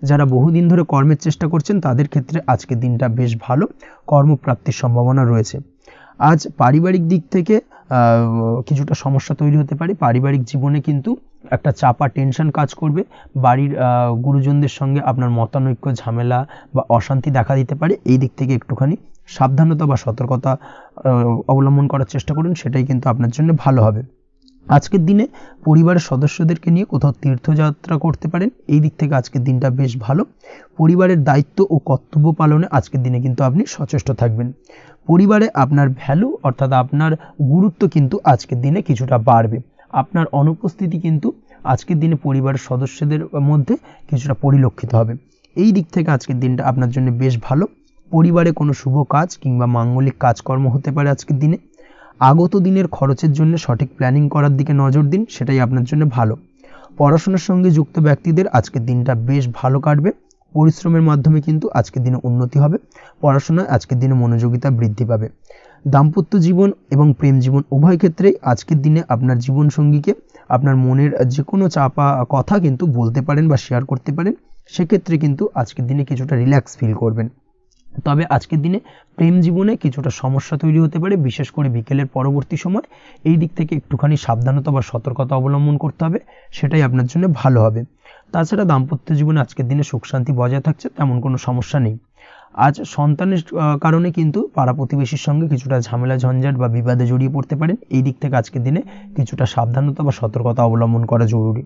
যারা বহুদিন ধরে কর্মের চেষ্টা করছেন তাদের ক্ষেত্রে আজকের দিনটা বেশ ভালো, কর্মপ্রাপ্তির সম্ভাবনা রয়েছে। আজ পারিবারিক দিক থেকে কিছুটা সমস্যা তৈরি হতে পারে। পারিবারিক জীবনে কিন্তু একটা চাপা টেনশন কাজ করবে। বাড়ির গুরুজনদের সঙ্গে আপনার মতানৈক্য, ঝামেলা বা অশান্তি দেখা দিতে পারে। এই দিক থেকে একটুখানি সাবধানতা বা সতর্কতা অবলম্বন করার চেষ্টা করুন, সেটাই কিন্তু আপনার জন্য ভালো হবে। আজকের দিনে পরিবারের সদস্যদেরকে নিয়ে কোথাও তীর্থযাত্রা করতে পারেন, এই দিক থেকে আজকের দিনটা বেশ ভালো। পরিবারের দায়িত্ব ও কর্তব্য পালনে আজকের দিনে কিন্তু আপনি সচেষ্ট থাকবেন। পরিবারে আপনার ভ্যালু অর্থাৎ আপনার গুরুত্ব কিন্তু আজকের দিনে কিছুটা বাড়বে। আপনার অনুপস্থিতি কিন্তু আজকের দিনে পরিবারের সদস্যদের মধ্যে কিছুটা পরিলক্ষিত হবে। এই দিক থেকে আজকের দিনটা আপনার জন্য বেশ ভালো। পরিবারে কোনো শুভ কাজ কিংবা মাঙ্গলিক কাজকর্ম হতে পারে আজকের দিনে। আগত দিনের খরচের জন্য সঠিক প্ল্যানিং করার দিকে নজর দিন, সেটাই আপনার জন্য ভালো। পড়াশোনার সঙ্গে যুক্ত ব্যক্তিদের আজকের দিনটা বেশ ভালো কাটবে। পরিশ্রমের মাধ্যমে কিন্তু আজকের দিনে উন্নতি হবে। পড়াশোনায় আজকের দিনে মনোযোগিতা বৃদ্ধি পাবে। দাম্পত্য জীবন এবং প্রেম জীবন উভয় ক্ষেত্রেই আজকের দিনে আপনার জীবনসঙ্গীকে আপনার মনের যে কোনো চাপা কথা কিন্তু বলতে পারেন বা শেয়ার করতে পারেন। সেক্ষেত্রে কিন্তু আজকের দিনে কিছুটা রিল্যাক্স ফিল করবেন। তবে আজকের দিনে প্রেম জীবনে কিছুটা সমস্যা তৈরি হতে পারে, বিশেষ করে বিকেলের পরবর্তী সময়। এই দিক থেকে একটুখানি সাবধানতা বা সতর্কতা অবলম্বন করতে হবে, সেটাই আপনার জন্য ভালো হবে। তাছাড়া দাম্পত্য জীবনে আজকের দিনে সুখ শান্তি বজায় থাকছে, তেমন কোনো সমস্যা নেই। আজ সন্তানের কারণে কিন্তু পাড়া প্রতিবেশীর সঙ্গে কিছুটা ঝামেলা ঝঞ্ঝাট বা বিবাদে জড়িয়ে পড়তে পারেন। এই দিক থেকে আজকের দিনে কিছুটা সাবধানতা বা সতর্কতা অবলম্বন করা জরুরি।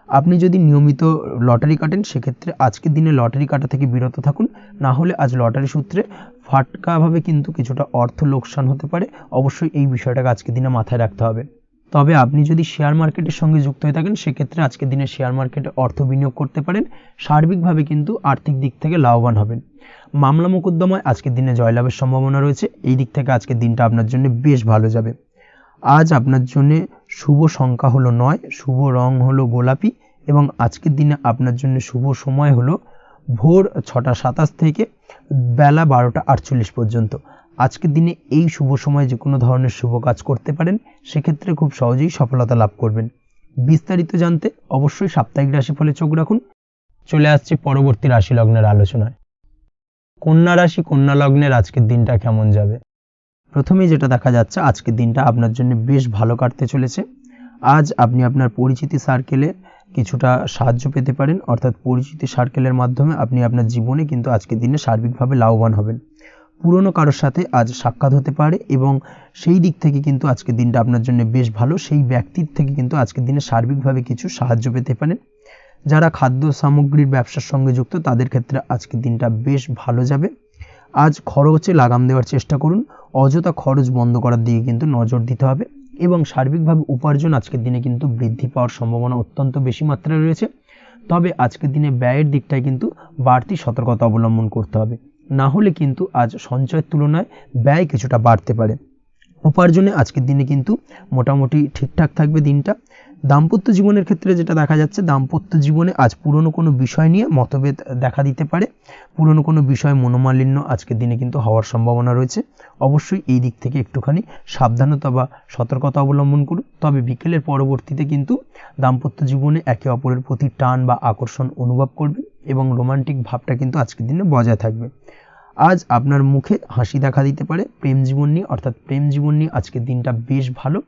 আপনি যদি নিয়মিত লটারি কাটেন সেক্ষেত্রে আজকের দিনে লটারি কাটা থেকে বিরত থাকুন, না হলে আজ লটারি সূত্রে ফাটকাভাবে কিন্তু কিছুটা অর্থ লোকসান হতে পারে। অবশ্যই এই বিষয়টাকে আজকের দিনে মাথায় রাখতে হবে। তবে আপনি যদি শেয়ার মার্কেটের সঙ্গে যুক্ত হয়ে থাকেন সেক্ষেত্রে আজকের দিনে শেয়ার মার্কেটে অর্থ বিনিয়োগ করতে পারেন। সার্বিকভাবে কিন্তু আর্থিক দিক থেকে লাভবান হবেন। মামলা মোকদ্দমায় আজকের দিনে জয়লাভের সম্ভাবনা রয়েছে। এই দিক থেকে আজকের দিনটা আপনার জন্য বেশ ভালো যাবে। আজ আপনার জন্য শুভ সংখ্যা হলো 9, শুভ রং হলো গোলাপি এবং আজকের দিনে আপনার জন্য শুভ সময় হলো ভোর 6টা 27 থেকে বেলা 12টা 48 পর্যন্ত। আজকের দিনে এই শুভ সময়ে যে কোনো ধরনের শুভ কাজ করতে পারেন, সেক্ষেত্রে খুব সহজেই সফলতা লাভ করবেন। বিস্তারিত জানতে অবশ্যই সাপ্তাহিক রাশিফলে চোখ রাখুন। চলে আসছি পরবর্তী রাশি লগ্নের আলোচনায়। কন্যা রাশি, কন্যা লগ্নের আজকের দিনটা কেমন যাবে? প্রথমেই যেটা দেখা যাচ্ছে, আজকের দিনটা আপনার জন্য বেশ ভালো কাটতে চলেছে। আজ আপনি আপনার পরিচিতি সার্কেলে কিছুটা সাহায্য পেতে পারেন, অর্থাৎ পরিচিতি সার্কেলের মাধ্যমে আপনি আপনার জীবনে কিন্তু আজকের দিনে সার্বিকভাবে লাভবান হবেন। পুরনো কারোর সাথে আজ সাক্ষাৎ হতে পারে এবং সেই দিক থেকে কিন্তু আজকের দিনটা আপনার জন্য বেশ ভালো। সেই ব্যক্তির থেকে কিন্তু আজকের দিনে সার্বিকভাবে কিছু সাহায্য পেতে পারেন। যারা খাদ্য সামগ্রীর ব্যবসার সঙ্গে যুক্ত তাদের ক্ষেত্রে আজকের দিনটা বেশ ভালো যাবে। আজ খরচে লাগাম দেওয়ার চেষ্টা করুন, অযথা খরচ বন্ধ করার দিকে কিন্তু নজর দিতে হবে এবং সার্বিকভাবে উপার্জন আজকের দিনে কিন্তু বৃদ্ধি পাওয়ার সম্ভাবনা অত্যন্ত বেশি মাত্রায় রয়েছে। তবে আজকের দিনে ব্যয়ের দিকটায় কিন্তু বাড়তি সতর্কতা অবলম্বন করতে হবে, না হলে কিন্তু আজ সঞ্চয়ের তুলনায় ব্যয় কিছুটা বাড়তে পারে। উপার্জনে আজকের দিনে কিন্তু মোটামুটি ঠিকঠাক থাকবে দিনটা। দাম্পত্য জীবনের ক্ষেত্রে যেটা দেখা যাচ্ছে, দাম্পত্য জীবনে আজ পুরনো কোনো বিষয় নিয়ে মতভেদ দেখা দিতে পারে। পুরনো কোনো বিষয় মনোমালিন্য আজকের দিনে কিন্তু হওয়ার সম্ভাবনা রয়েছে। অবশ্যই এই দিক থেকে একটুখানি সাবধানতা বা সতর্কতা অবলম্বন করুন। তবে বিকেলের পরবর্তীতে কিন্তু দাম্পত্য জীবনে একে অপরের প্রতি টান বা আকর্ষণ অনুভব করবে এবং রোমান্টিক ভাবটা কিন্তু আজকের দিনে বজায় থাকবে। আজ আপনার মুখে হাসি দেখা দিতে পারে। প্রেম জীবন নিয়ে, অর্থাৎ প্রেম জীবন নিয়ে আজকের দিনটা বেশ ভালো।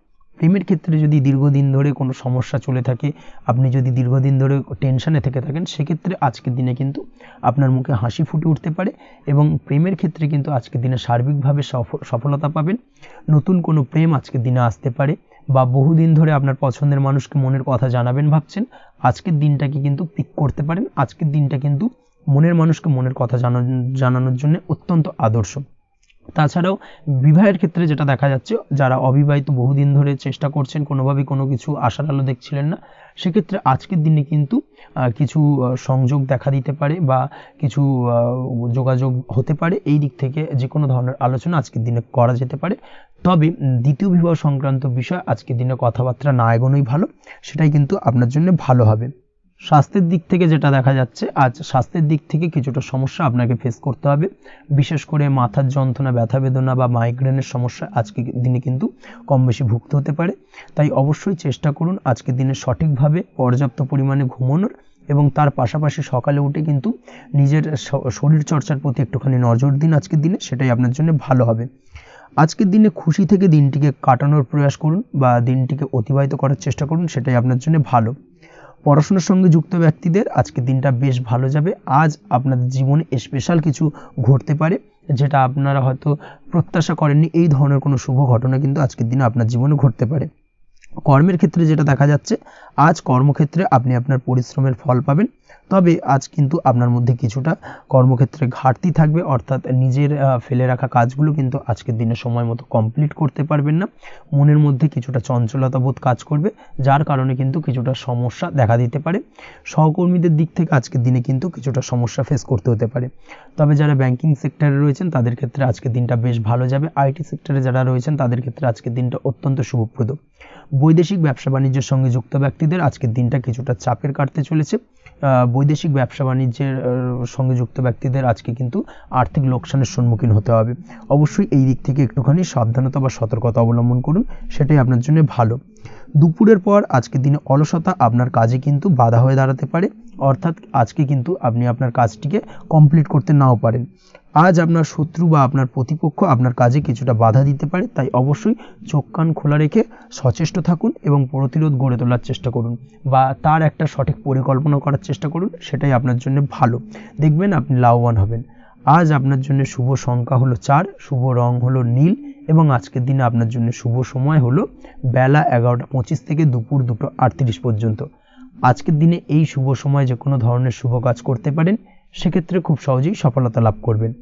প্রেমের ক্ষেত্রে যদি দীর্ঘদিন ধরে কোনো সমস্যা চলে থাকে, আপনি যদি দীর্ঘদিন ধরে টেনশনে থেকে থাকেন, সেক্ষেত্রে আজকের দিনে কিন্তু আপনার মুখে হাসি ফুটে উঠতে পারে এবং প্রেমের ক্ষেত্রে কিন্তু আজকের দিনে সার্বিকভাবে সফলতা পাবেন। নতুন কোনো প্রেম আজকের দিনে আসতে পারে, বা বহুদিন ধরে আপনার পছন্দের মানুষকে মনের কথা জানাবেন ভাবছেন, আজকের দিনটাকে কিন্তু পিক করতে পারেন। আজকের দিনটা কিন্তু মনের মানুষকে মনের কথা জানানোর জন্য অত্যন্ত আদর্শ। তাছাড়াও বিবাহের ক্ষেত্রে যেটা দেখা যাচ্ছে, যারা অবিবাহিত বহুদিন ধরে চেষ্টা করছেন, কোনোভাবেই কোনো কিছু আশার আলো দেখছিলেন না, সেক্ষেত্রে আজকের দিনে কিন্তু কিছু সংযোগ দেখা দিতে পারে বা কিছু যোগাযোগ হতে পারে। এই দিক থেকে যে কোনো ধরনের আলোচনা আজকের দিনে করা যেতে পারে। তবে দ্বিতীয় বিবাহ সংক্রান্ত বিষয় আজকের দিনে কথাবার্তা না এগোনোই ভালো, সেটাই কিন্তু আপনার জন্য ভালো হবে। স্বাস্থ্যের দিক থেকে যেটা দেখা যাচ্ছে, আজ স্বাস্থ্যের দিক থেকে কিছুটা সমস্যা আপনাকে ফেস করতে হবে। বিশেষ করে মাথার যন্ত্রণা, ব্যথা বেদনা বা মাইগ্রেনের সমস্যা আজকের দিনে কিন্তু কম বেশি ভুগতে হতে পারে। তাই অবশ্যই চেষ্টা করুন আজকের দিনে সঠিকভাবে পর্যাপ্ত পরিমাণে ঘুমানোর, এবং তার পাশাপাশি সকালে উঠে কিন্তু নিজের শরীর চর্চার প্রতি একটুখানি নজর দিন আজকের দিনে, সেটাই আপনার জন্য ভালো হবে। আজকের দিনে খুশি থেকে দিনটিকে কাটানোর প্রয়াস করুন বা দিনটিকে অতিবাহিত করার চেষ্টা করুন, সেটাই আপনার জন্য ভালো। পড়াশোনার সঙ্গে যুক্ত ব্যক্তিদের আজকের দিনটা বেশ ভালো যাবে। আজ আপনাদের জীবনে স্পেশাল কিছু ঘটতে পারে, যেটা আপনারা হয়তো প্রত্যাশা করেননি। এই ধরনের কোনো শুভ ঘটনা কিন্তু আজকের দিনে আপনার জীবনে ঘটতে পারে। কর্মের ক্ষেত্রে যেটা দেখা যাচ্ছে, আজ কর্মক্ষেত্রে আপনি আপনার পরিশ্রমের ফল পাবেন। তবে আজ কিন্তু আপনার মধ্যে কিছুটা কর্মক্ষেত্রে ঘাটতি থাকবে, অর্থাৎ নিজের ফেলে রাখা কাজগুলো কিন্তু আজকের দিনে সময় মতো কমপ্লিট করতে পারবেন না। মনের মধ্যে কিছুটা চঞ্চলতা বোধ কাজ করবে, যার কারণে কিন্তু কিছুটা সমস্যা দেখা দিতে পারে। সহকর্মীদের দিক থেকে আজকের দিনে কিন্তু কিছুটা সমস্যা ফেস করতে হতে পারে। তবে যারা ব্যাংকিং সেক্টরে রয়েছেন তাদের ক্ষেত্রে আজকের দিনটা বেশ ভালো যাবে। আইটি সেক্টরে যারা রয়েছেন তাদের ক্ষেত্রে আজকের দিনটা অত্যন্ত শুভপ্রদ। বৈদেশিক ব্যবসা বাণিজ্যের সঙ্গে যুক্ত ব্যক্তিদের আজকের দিনটা কিছুটা চাপের কাটতে চলেছে। বৈদেশিক ব্যবসা বাণিজ্যের সঙ্গে যুক্ত ব্যক্তিদের আজকে কিন্তু আর্থিক লোকসানের সম্মুখীন হতে হবে। অবশ্যই এই দিক থেকে একটুখানি সাবধানতা বা সতর্কতা অবলম্বন করুন, সেটাই আপনার জন্য ভালো। দুপুরের পর আজকের দিনে অলসতা আপনার কাজে কিন্তু বাধা হয়ে দাঁড়াতে পারে, অর্থাৎ আজকে কিন্তু আপনি আপনার কাজটিকে কমপ্লিট করতে নাও পারেন। আজ আপনার শত্রু বা আপনার প্রতিপক্ষ আপনার কাজে কিছুটা বাধা দিতে পারে, তাই অবশ্যই চোখ কান খোলা রেখে সচেষ্ট থাকুন এবং প্রতিরোধ গড়ে তোলার চেষ্টা করুন বা তার একটা সঠিক পরিকল্পনা করার চেষ্টা করুন, সেটাই আপনার জন্য ভালো। দেখবেন আপনি লাভবান হবেন। আজ আপনার জন্য শুভ সংখ্যা হলো 4, শুভ রং হলো নীল, এবং আজকের দিনে আপনার জন্য শুভ সময় হলো বেলা 11:25 থেকে দুপুর 2:38 পর্যন্ত। আজকের দিনে এই শুভ সময় যে কোনো ধরনের শুভ কাজ করতে পারেন, সেক্ষেত্রে খুব সহজেই সফলতা লাভ করবেন।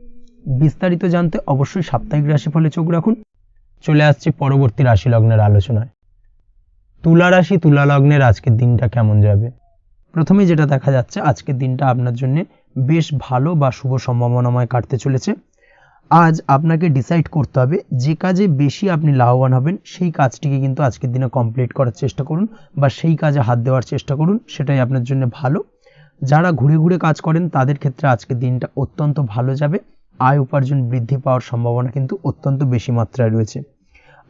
বিস্তারিত জানতে অবশ্যই সাপ্তাহিক রাশিফলে চোখ রাখুন। চলে আসছি পরবর্তী রাশি লগ্নের আলোচনায়। তুলা রাশি, তুলা লগ্নের আজকের দিনটা কেমন যাবে? প্রথমে যেটা দেখা যাচ্ছে, আজকের দিনটা আপনার জন্য বেশ ভালো বা শুভ সম্ভাবনাময় কাটতে চলেছে। আজ আপনাকে ডিসাইড করতে হবে যে কাজে বেশি আপনি লাভবান হবেন, সেই কাজটিকে কিন্তু আজকের দিনে কমপ্লিট করার চেষ্টা করুন বা সেই কাজে হাত দেওয়ার চেষ্টা করুন, সেটাই আপনার জন্য ভালো। যারা ঘুরে ঘুরে কাজ করেন তাদের ক্ষেত্রে আজকের দিনটা অত্যন্ত ভালো যাবে। আয় উপার্জন বৃদ্ধি পাওয়ার সম্ভাবনা কিন্তু অত্যন্ত বেশি মাত্রায় রয়েছে।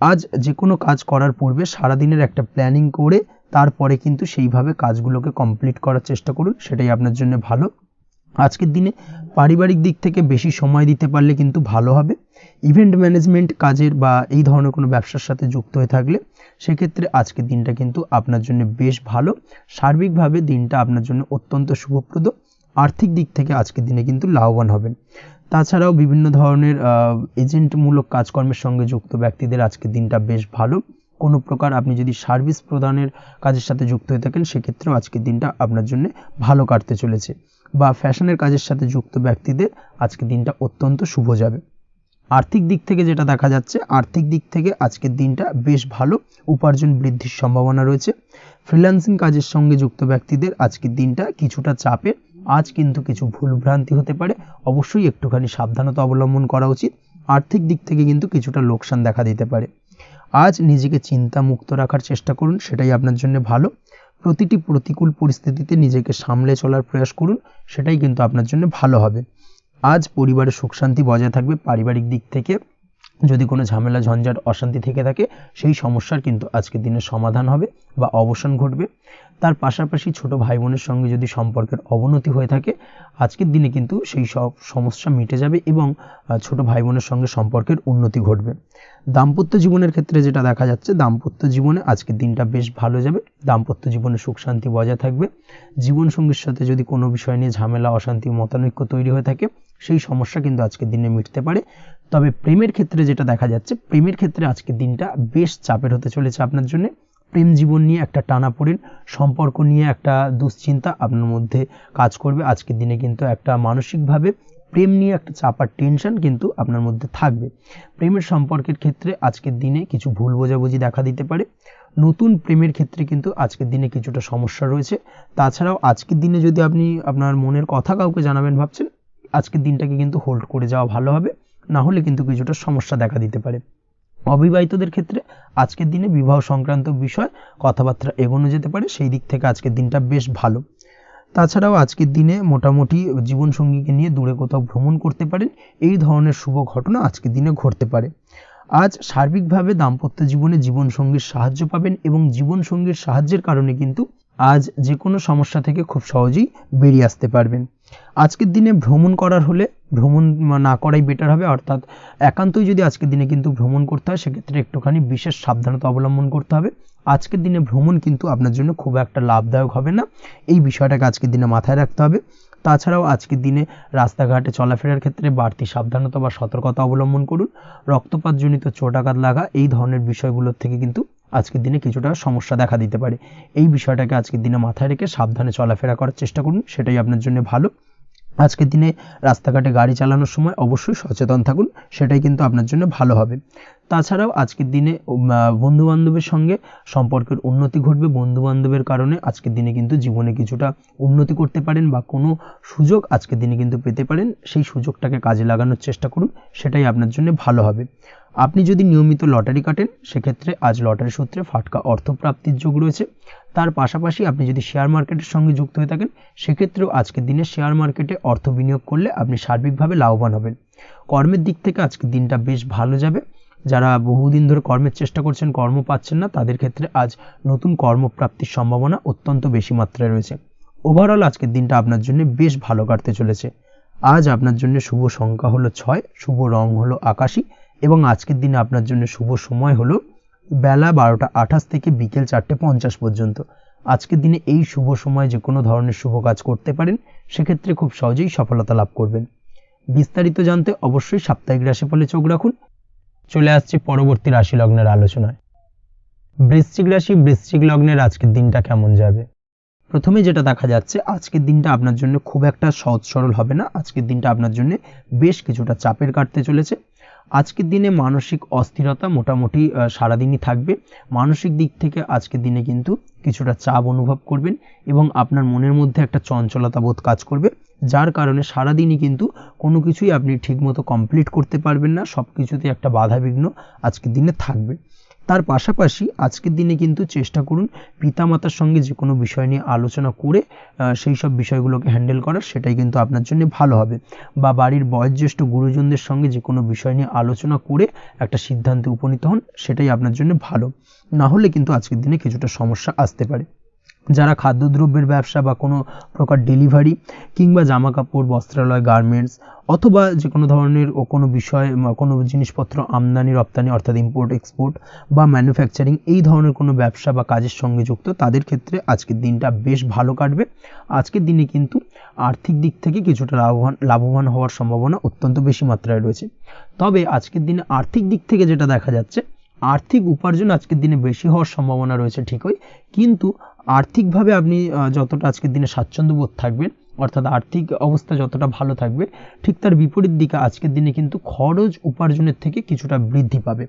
আজ যে কোনো কাজ করার পূর্বে সারাদিনের একটা প্ল্যানিং করে তারপরে কিন্তু সেইভাবে কাজগুলোকে কমপ্লিট করার চেষ্টা করুন, সেটাই আপনার জন্য ভালো। আজকের দিনে পারিবারিক দিক থেকে বেশি সময় দিতে পারলে কিন্তু ভালো হবে। ইভেন্ট ম্যানেজমেন্ট কাজের বা এই ধরনের কোনো ব্যবসার সাথে যুক্ত হয়ে থাকলে সেক্ষেত্রে আজকের দিনটা কিন্তু আপনার জন্য বেশ ভালো। সার্বিকভাবে দিনটা আপনার জন্য অত্যন্ত শুভপ্রদ। আর্থিক দিক থেকে আজকের দিনে কিন্তু লাভবান হবেন। তাছাড়াও বিভিন্ন ধরনের এজেন্টমূলক কাজকর্মের সঙ্গে যুক্ত ব্যক্তিদের আজকের দিনটা বেশ ভালো। কোনো প্রকার আপনি যদি সার্ভিস প্রদানের কাজের সাথে যুক্ত হয়ে থাকেন, সেক্ষেত্রেও আজকের দিনটা আপনার জন্য ভালো কাটতে চলেছে। বা ফ্যাশনের কাজের সাথে যুক্ত ব্যক্তিদের আজকের দিনটা অত্যন্ত শুভ যাবে। আর্থিক দিক থেকে যেটা দেখা যাচ্ছে, আর্থিক দিক থেকে আজকের দিনটা বেশ ভালো, উপার্জন বৃদ্ধির সম্ভাবনা রয়েছে। ফ্রিল্যান্সিং কাজের সঙ্গে যুক্ত ব্যক্তিদের আজকের দিনটা কিছুটা চাপে। আজ কিন্তু কিছু ভুলভ্রান্তি হতে পারে, অবশ্যই একটুখানি সাবধানতা অবলম্বন করা উচিত। আর্থিক দিক থেকে কিন্তু কিছুটা লোকসান দেখা দিতে পারে। আজ নিজেকে চিন্তা মুক্ত রাখার চেষ্টা করুন, সেটাই আপনার জন্য ভালো। প্রতিটি প্রতিকূল পরিস্থিতিতে নিজেকে সামলে চলার প্রয়াস করুন, সেটাই কিন্তু আপনার জন্য ভালো হবে। আজ পরিবারে সুখ শান্তি বজায় থাকবে। পারিবারিক দিক থেকে যদি কোনো ঝামেলা ঝঞ্ঝাট অশান্তি থেকে থাকে, সেই সমস্যার কিন্তু আজকের দিনে সমাধান হবে বা অবসান ঘটবে। তার পাশাপাশি ছোট ভাই বোনের সঙ্গে যদি সম্পর্কের অবনতি হয়ে থাকে আজকের দিনে কিন্তু সেই সব সমস্যা মিটে যাবে এবং ছোট ভাই বোনের সঙ্গে সম্পর্কের উন্নতি ঘটবে। দাম্পত্য জীবনের ক্ষেত্রে যেটা দেখা যাচ্ছে, দাম্পত্য জীবনে আজকের দিনটা বেশ ভালো যাবে। দাম্পত্য জীবনে সুখ শান্তি বজায় থাকবে। জীবনসঙ্গীর সাথে যদি কোনো বিষয় নিয়ে ঝামেলা, অশান্তি, মতানৈক্য তৈরি হয়ে থাকে সেই সমস্যা কিন্তু আজকের দিনে মিটতে পারে। তবে প্রেমের ক্ষেত্রে যেটা দেখা যাচ্ছে, প্রেমের ক্ষেত্রে আজকের দিনটা বেশ চাপের হতে চলেছে আপনার জন্য। প্রেম জীবন নিয়ে একটা টানাপোড়েন, সম্পর্ক নিয়ে একটা দুশ্চিন্তা আপনার মধ্যে কাজ করবে। আজকের দিনে কিন্তু একটা মানসিকভাবে প্রেম নিয়ে একটা চাপার টেনশন কিন্তু আপনার মধ্যে থাকবে। প্রেমের সম্পর্কের ক্ষেত্রে আজকের দিনে কিছু ভুল বোঝাবুঝি দেখা দিতে পারে। নতুন প্রেমের ক্ষেত্রে কিন্তু আজকের দিনে কিছুটা সমস্যা রয়েছে। তাছাড়াও আজকের দিনে যদি আপনি আপনার মনের কথা কাউকে জানাবেন ভাবছেন, আজকের দিনটাকে কিন্তু হোল্ড করে যাওয়া ভালো হবে, না হলে কিন্তু কিছুটা সমস্যা দেখা দিতে পারে। অবিবাহিতদের ক্ষেত্রে আজকের দিনে বিবাহ সংক্রান্ত বিষয় কথাবার্তা এগোনো যেতে পারে, সেই দিক থেকে আজকের দিনটা বেশ ভালো। তাছাড়াও আজকের দিনে মোটামুটি জীবনসঙ্গীকে নিয়ে দূরে কোথাও ভ্রমণ করতে পারেন, এই ধরনের শুভ ঘটনা আজকের দিনে ঘটতে পারে। আজ সার্বিকভাবে দাম্পত্য জীবনে জীবনসঙ্গীর সাহায্য পাবেন এবং জীবনসঙ্গীর সাহায্যের কারণে কিন্তু আজ যে কোনো সমস্যা থেকে খুব সহজেই বেরিয়ে আসতে পারবেন। আজকের দিনে ভ্রমণ করার হলে ভ্রমণ না করাই বেটার হবে, অর্থাৎ একান্তই যদি আজকের দিনে কিন্তু ভ্রমণ করতে হয় সেক্ষেত্রে একটুখানি বিশেষ সাবধানতা অবলম্বন করতে হবে। আজকের দিনে ভ্রমণ কিন্তু আপনার জন্য খুব একটা লাভদায়ক হবে না, এই বিষয়টাকে আজকের দিনে মাথায় রাখতে হবে। তাছাড়াও আজকের দিনে রাস্তাঘাটে চলাফেরার ক্ষেত্রে বাড়তি সাবধানতা বা সতর্কতা অবলম্বন করুন। রক্তপাতজনিত চোটাঘাত লাগা এই ধরনের বিষয়গুলোর থেকে কিন্তু আজকের দিনে কিছুটা সমস্যা দেখা দিতে পারে। এই বিষয়টাকে আজকের দিনে মাথায় রেখে সাবধানে চলাফেরা করার চেষ্টা করুন, সেটাই আপনার জন্য ভালো। আজকের দিনে রাস্তাঘাটে গাড়ি চালানোর সময় অবশ্যই সচেতন থাকুন, সেটাই কিন্তু আপনার জন্য ভালো হবে। তাছাড়াও আজকের দিনে বন্ধুবান্ধবের সঙ্গে সম্পর্কের উন্নতি ঘটবে। বন্ধুবান্ধবের কারণে আজকের দিনে কিন্তু জীবনে কিছুটা উন্নতি করতে পারেন বা কোনো সুযোগ আজকের দিনে কিন্তু পেতে পারেন, সেই সুযোগটাকে কাজে লাগানোর চেষ্টা করুন, সেটাই আপনার জন্য ভালো হবে। আপনি যদি নিয়মিত লটারি কাটেন সেক্ষেত্রে আজ লটারি সূত্রে ফাটকা অর্থপ্রাপ্তির যোগ রয়েছে। তার পাশাপাশি আপনি যদি শেয়ার মার্কেটের সঙ্গে যুক্ত হয়ে থাকেন সেক্ষেত্রেও আজকের দিনে শেয়ার মার্কেটে অর্থ বিনিয়োগ করলে আপনি সার্বিকভাবে লাভবান হবেন। কর্মের দিক থেকে আজকের দিনটা বেশ ভালো যাবে। যারা বহুদিন ধরে কর্মের চেষ্টা করছেন, কর্ম পাচ্ছেন না, তাদের ক্ষেত্রে আজ নতুন কর্মপ্রাপ্তির সম্ভাবনা অত্যন্ত বেশি মাত্রায় রয়েছে। ওভারঅল আজকের দিনটা আপনার জন্য বেশ ভালো কাটতে চলেছে। আজ আপনার জন্য শুভ সংখ্যা হলো 6, শুভ রং হলো আকাশী এবং আজকের দিনে আপনার জন্য শুভ সময় হলো বেলা 12টা 28 থেকে বিকেল 4টে 50 পর্যন্ত। আজকের দিনে এই শুভ সময় যে কোনো ধরনের শুভ কাজ করতে পারেন, সেক্ষেত্রে খুব সহজেই সফলতা লাভ করবেন। বিস্তারিত জানতে অবশ্যই সাপ্তাহিক রাশিফলে চোখ রাখুন। চলে আসছে পরবর্তী রাশি লগ্নের আলোচনায়। বৃশ্চিক রাশি, বৃশ্চিক লগ্নের আজকের দিনটা কেমন যাবে? প্রথমে যেটা দেখা যাচ্ছে, আজকের দিনটা আপনার জন্য খুব একটা সহজ সরল হবে না। আজকের দিনটা আপনার জন্য বেশ কিছুটা চাপের কাটতে চলেছে। আজকের দিনে মানসিক অস্থিরতা মোটামুটি সারাদিনই থাকবে। মানসিক দিক থেকে আজকের দিনে কিন্তু কিছুটা চাপ অনুভব করবেন এবং আপনার মনের মধ্যে একটা চঞ্চলতা বোধ কাজ করবে, যার কারণে সারাদিনই কিন্তু কোনো কিছুই আপনি ঠিকমতো কমপ্লিট করতে পারবেন না। সব কিছুতে একটা বাধাবিঘ্ন আজকের দিনে থাকবে। তার পাশাপাশি আজকের দিনে কিন্তু চেষ্টা করুন পিতামাতার সঙ্গে যে কোনো বিষয় নিয়ে আলোচনা করে সেই সব বিষয়গুলোকে হ্যান্ডেল করার, সেটাই কিন্তু আপনার জন্য ভালো হবে। বা বাড়ির বয়োজ্যেষ্ঠ গুরুজনদের সঙ্গে যে কোনো বিষয় নিয়ে আলোচনা করে একটা সিদ্ধান্তে উপনীত হন, সেটাই আপনার জন্য ভালো। না হলে কিন্তু আজকের দিনে কিছুটা সমস্যা আসতে পারে। যারা খাদ্যদ্রব্যের ব্যবসা বা কোনো প্রকার ডেলিভারি কিংবা জামা কাপড়, বস্ত্রালয়, গার্মেন্টস অথবা যে কোনো ধরনের কোনো বিষয়, কোনো জিনিসপত্র আমদানি রপ্তানি অর্থাৎ ইম্পোর্ট এক্সপোর্ট বা ম্যানুফ্যাকচারিং এই ধরনের কোনো ব্যবসা বা কাজের সঙ্গে যুক্ত, তাদের ক্ষেত্রে আজকের দিনটা বেশ ভালো কাটবে। আজকের দিনে কিন্তু আর্থিক দিক থেকে কিছুটা লাভবান হওয়ার সম্ভাবনা অত্যন্ত বেশি মাত্রায় রয়েছে। তবে আজকের দিনে আর্থিক দিক থেকে যেটা দেখা যাচ্ছে, আর্থিক উপার্জন আজকের দিনে বেশি হওয়ার সম্ভাবনা রয়েছে ঠিকই, কিন্তু আর্থিকভাবে আপনি যতটা আজকের দিনে স্বাচ্ছন্দ্য বোধ থাকবেন, অর্থাৎ আর্থিক অবস্থা যতটা ভালো থাকবে, ঠিক তার বিপরীত দিকে আজকের দিনে কিন্তু খরচ উপার্জনের থেকে কিছুটা বৃদ্ধি পাবে।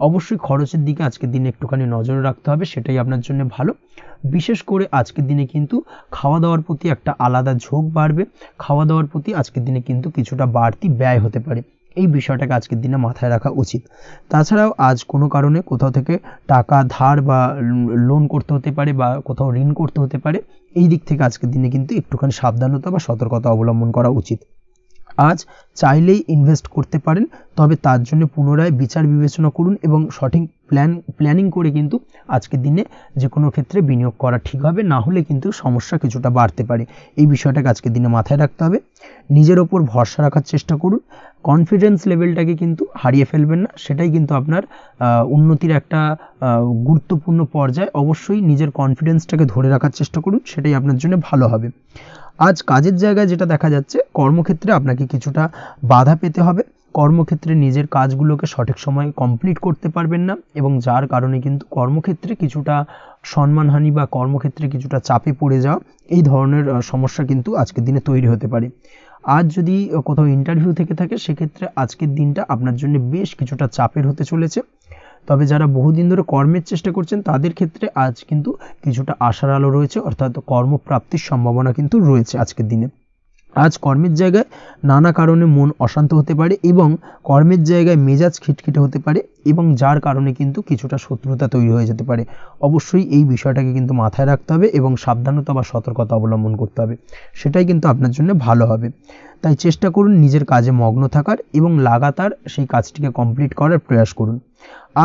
অবশ্যই খরচের দিকে আজকের দিনে একটুখানি নজর রাখতে হবে, সেটাই আপনার জন্য ভালো। বিশেষ করে আজকের দিনে কিন্তু খাওয়া দাওয়ার প্রতি একটা আলাদা ঝোঁক বাড়বে। খাওয়া দাওয়ার প্রতি আজকের দিনে কিন্তু কিছুটা বাড়তি ব্যয় হতে পারে, এই বিষয়টাকে আজকের দিনে মাথায় রাখা উচিত। তাছাড়াও আজ কোনো কারণে কোথাও থেকে টাকা ধার বা লোন করতে হতে পারে বা কোথাও ঋণ করতে হতে পারে, এই দিক থেকে আজকের দিনে কিন্তু একটুখানি সাবধানতা বা সতর্কতা অবলম্বন করা উচিত। আজ চাইলেই ইনভেস্ট করতে পারেন, তবে তার জন্য পুনরায় বিচার বিবেচনা করুন এবং সঠিক প্ল্যানিং করে কিন্তু আজকের দিনে যে কোনো ক্ষেত্রে বিনিয়োগ করা ঠিক হবে, না হলে কিন্তু সমস্যা কিছুটা বাড়তে পারে। এই বিষয়টাকে আজকের দিনে মাথায় রাখতে হবে। নিজের ওপর ভরসা রাখার চেষ্টা করুন, কনফিডেন্স লেভেলটাকে কিন্তু হারিয়ে ফেলবেন না, সেটাই কিন্তু আপনার উন্নতির একটা গুরুত্বপূর্ণ পর্যায়। অবশ্যই নিজের কনফিডেন্সটাকে ধরে রাখার চেষ্টা করুন, সেটাই আপনার জন্য ভালো হবে। আজ কাজের জায়গায় যেটা দেখা যাচ্ছে, কর্মক্ষেত্রে আপনাকে কিছুটা বাধা পেতে হবে, কর্মক্ষেত্রে নিজের কাজগুলোকে সঠিক সময়ে কমপ্লিট করতে পারবেন না এবং যার কারণে কিন্তু কর্মক্ষেত্রে কিছুটা সম্মানহানি বা কর্মক্ষেত্রে কিছুটা চাপে পড়ে যাওয়া, এই ধরনের সমস্যা কিন্তু আজকের দিনে তৈরি হতে পারে। আজ যদি কোথাও ইন্টারভিউ থেকে থাকে, সেক্ষেত্রে আজকের দিনটা আপনার জন্য বেশ কিছুটা চাপের হতে চলেছে। তবে যারা বহুদিন ধরে কর্মের চেষ্টা করছেন, তাদের ক্ষেত্রে আজ কিন্তু কিছুটা আশার আলো রয়েছে, অর্থাৎ কর্মপ্রাপ্তির সম্ভাবনা কিন্তু রয়েছে আজকের দিনে। আজ কর্মের জায়গায় নানা কারণে মন অশান্ত হতে পারে এবং কর্মের জায়গায় মেজাজ খিটখিটে হতে পারে এবং যার কারণে কিন্তু কিছুটা শত্রুতা তৈরি হয়ে যেতে পারে। অবশ্যই এই বিষয়টাকে কিন্তু মাথায় রাখতে হবে এবং সাবধানতা বা সতর্কতা অবলম্বন করতে হবে, সেটাই কিন্তু আপনার জন্য ভালো হবে। তাই চেষ্টা করুন নিজের কাজে মগ্ন থাকার এবং লাগাতার সেই কাজটিকে কমপ্লিট করার প্রয়াস করুন।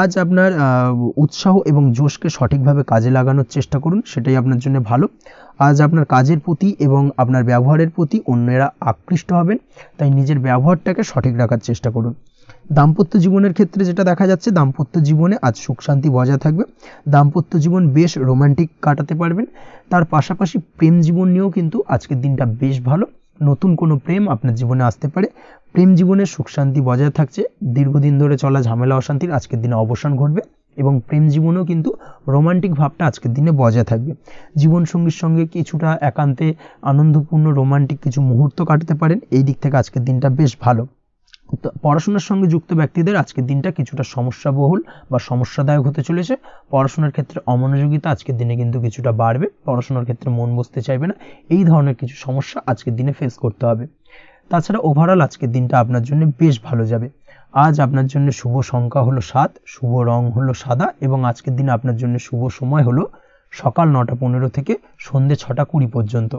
আজ আপনার উৎসাহ এবং জোশকে সঠিকভাবে কাজে লাগানোর চেষ্টা করুন, সেটাই আপনার জন্য ভালো। আজ আপনার কাজের প্রতি এবং আপনার ব্যবহারের প্রতি অন্যেরা আকৃষ্ট হবেন, তাই নিজের ব্যবহারটাকে সঠিক রাখার চেষ্টা করুন। দাম্পত্য জীবনের ক্ষেত্রে যেটা দেখা যাচ্ছে, দাম্পত্য জীবনে আজ সুখ শান্তি বজায় থাকবে, দাম্পত্য জীবন বেশ রোমান্টিক কাটাতে পারবেন। তার পাশাপাশি প্রেম জীবন নিয়েও কিন্তু আজকের দিনটা বেশ ভালো, নতুন কোনো প্রেম আপনার জীবনে আসতে পারে, প্রেম জীবনে সুখ শান্তি বজায় থাকছে, দীর্ঘদিন ধরে চলা ঝামেলা অশান্তির আজকের দিনে অবসান ঘটবে এবং প্রেম জীবনেও কিন্তু রোমান্টিক ভাবটা আজকের দিনে বজায় থাকবে। জীবনসঙ্গীর সঙ্গে কিছুটা একান্তে আনন্দপূর্ণ রোমান্টিক কিছু মুহূর্ত কাটাতে পারেন, এই দিক থেকে আজকের দিনটা বেশ ভালো। তো পড়াশোনার সঙ্গে যুক্ত ব্যক্তিদের আজকের দিনটা কিছুটা সমস্যাবহুল বা সমস্যাদায়ক হতে চলেছে। পড়াশোনার ক্ষেত্রে অমনোযোগিতা আজকের দিনে কিন্তু কিছুটা বাড়বে, পড়াশোনার ক্ষেত্রে মন বসতে চাইবে না, এই ধরনের কিছু সমস্যা আজকের দিনে ফেস করতে হবে। তাছাড়া ওভারঅল আজকের দিনটা আপনার জন্য বেশ ভালো যাবে। আজ আপনার জন্য শুভ সংখ্যা হলো 7, শুভ রং হলো সাদা এবং আজকের দিনে আপনার জন্য শুভ সময় হলো সকাল 9:15 থেকে সন্ধ্যে 6:20 পর্যন্ত।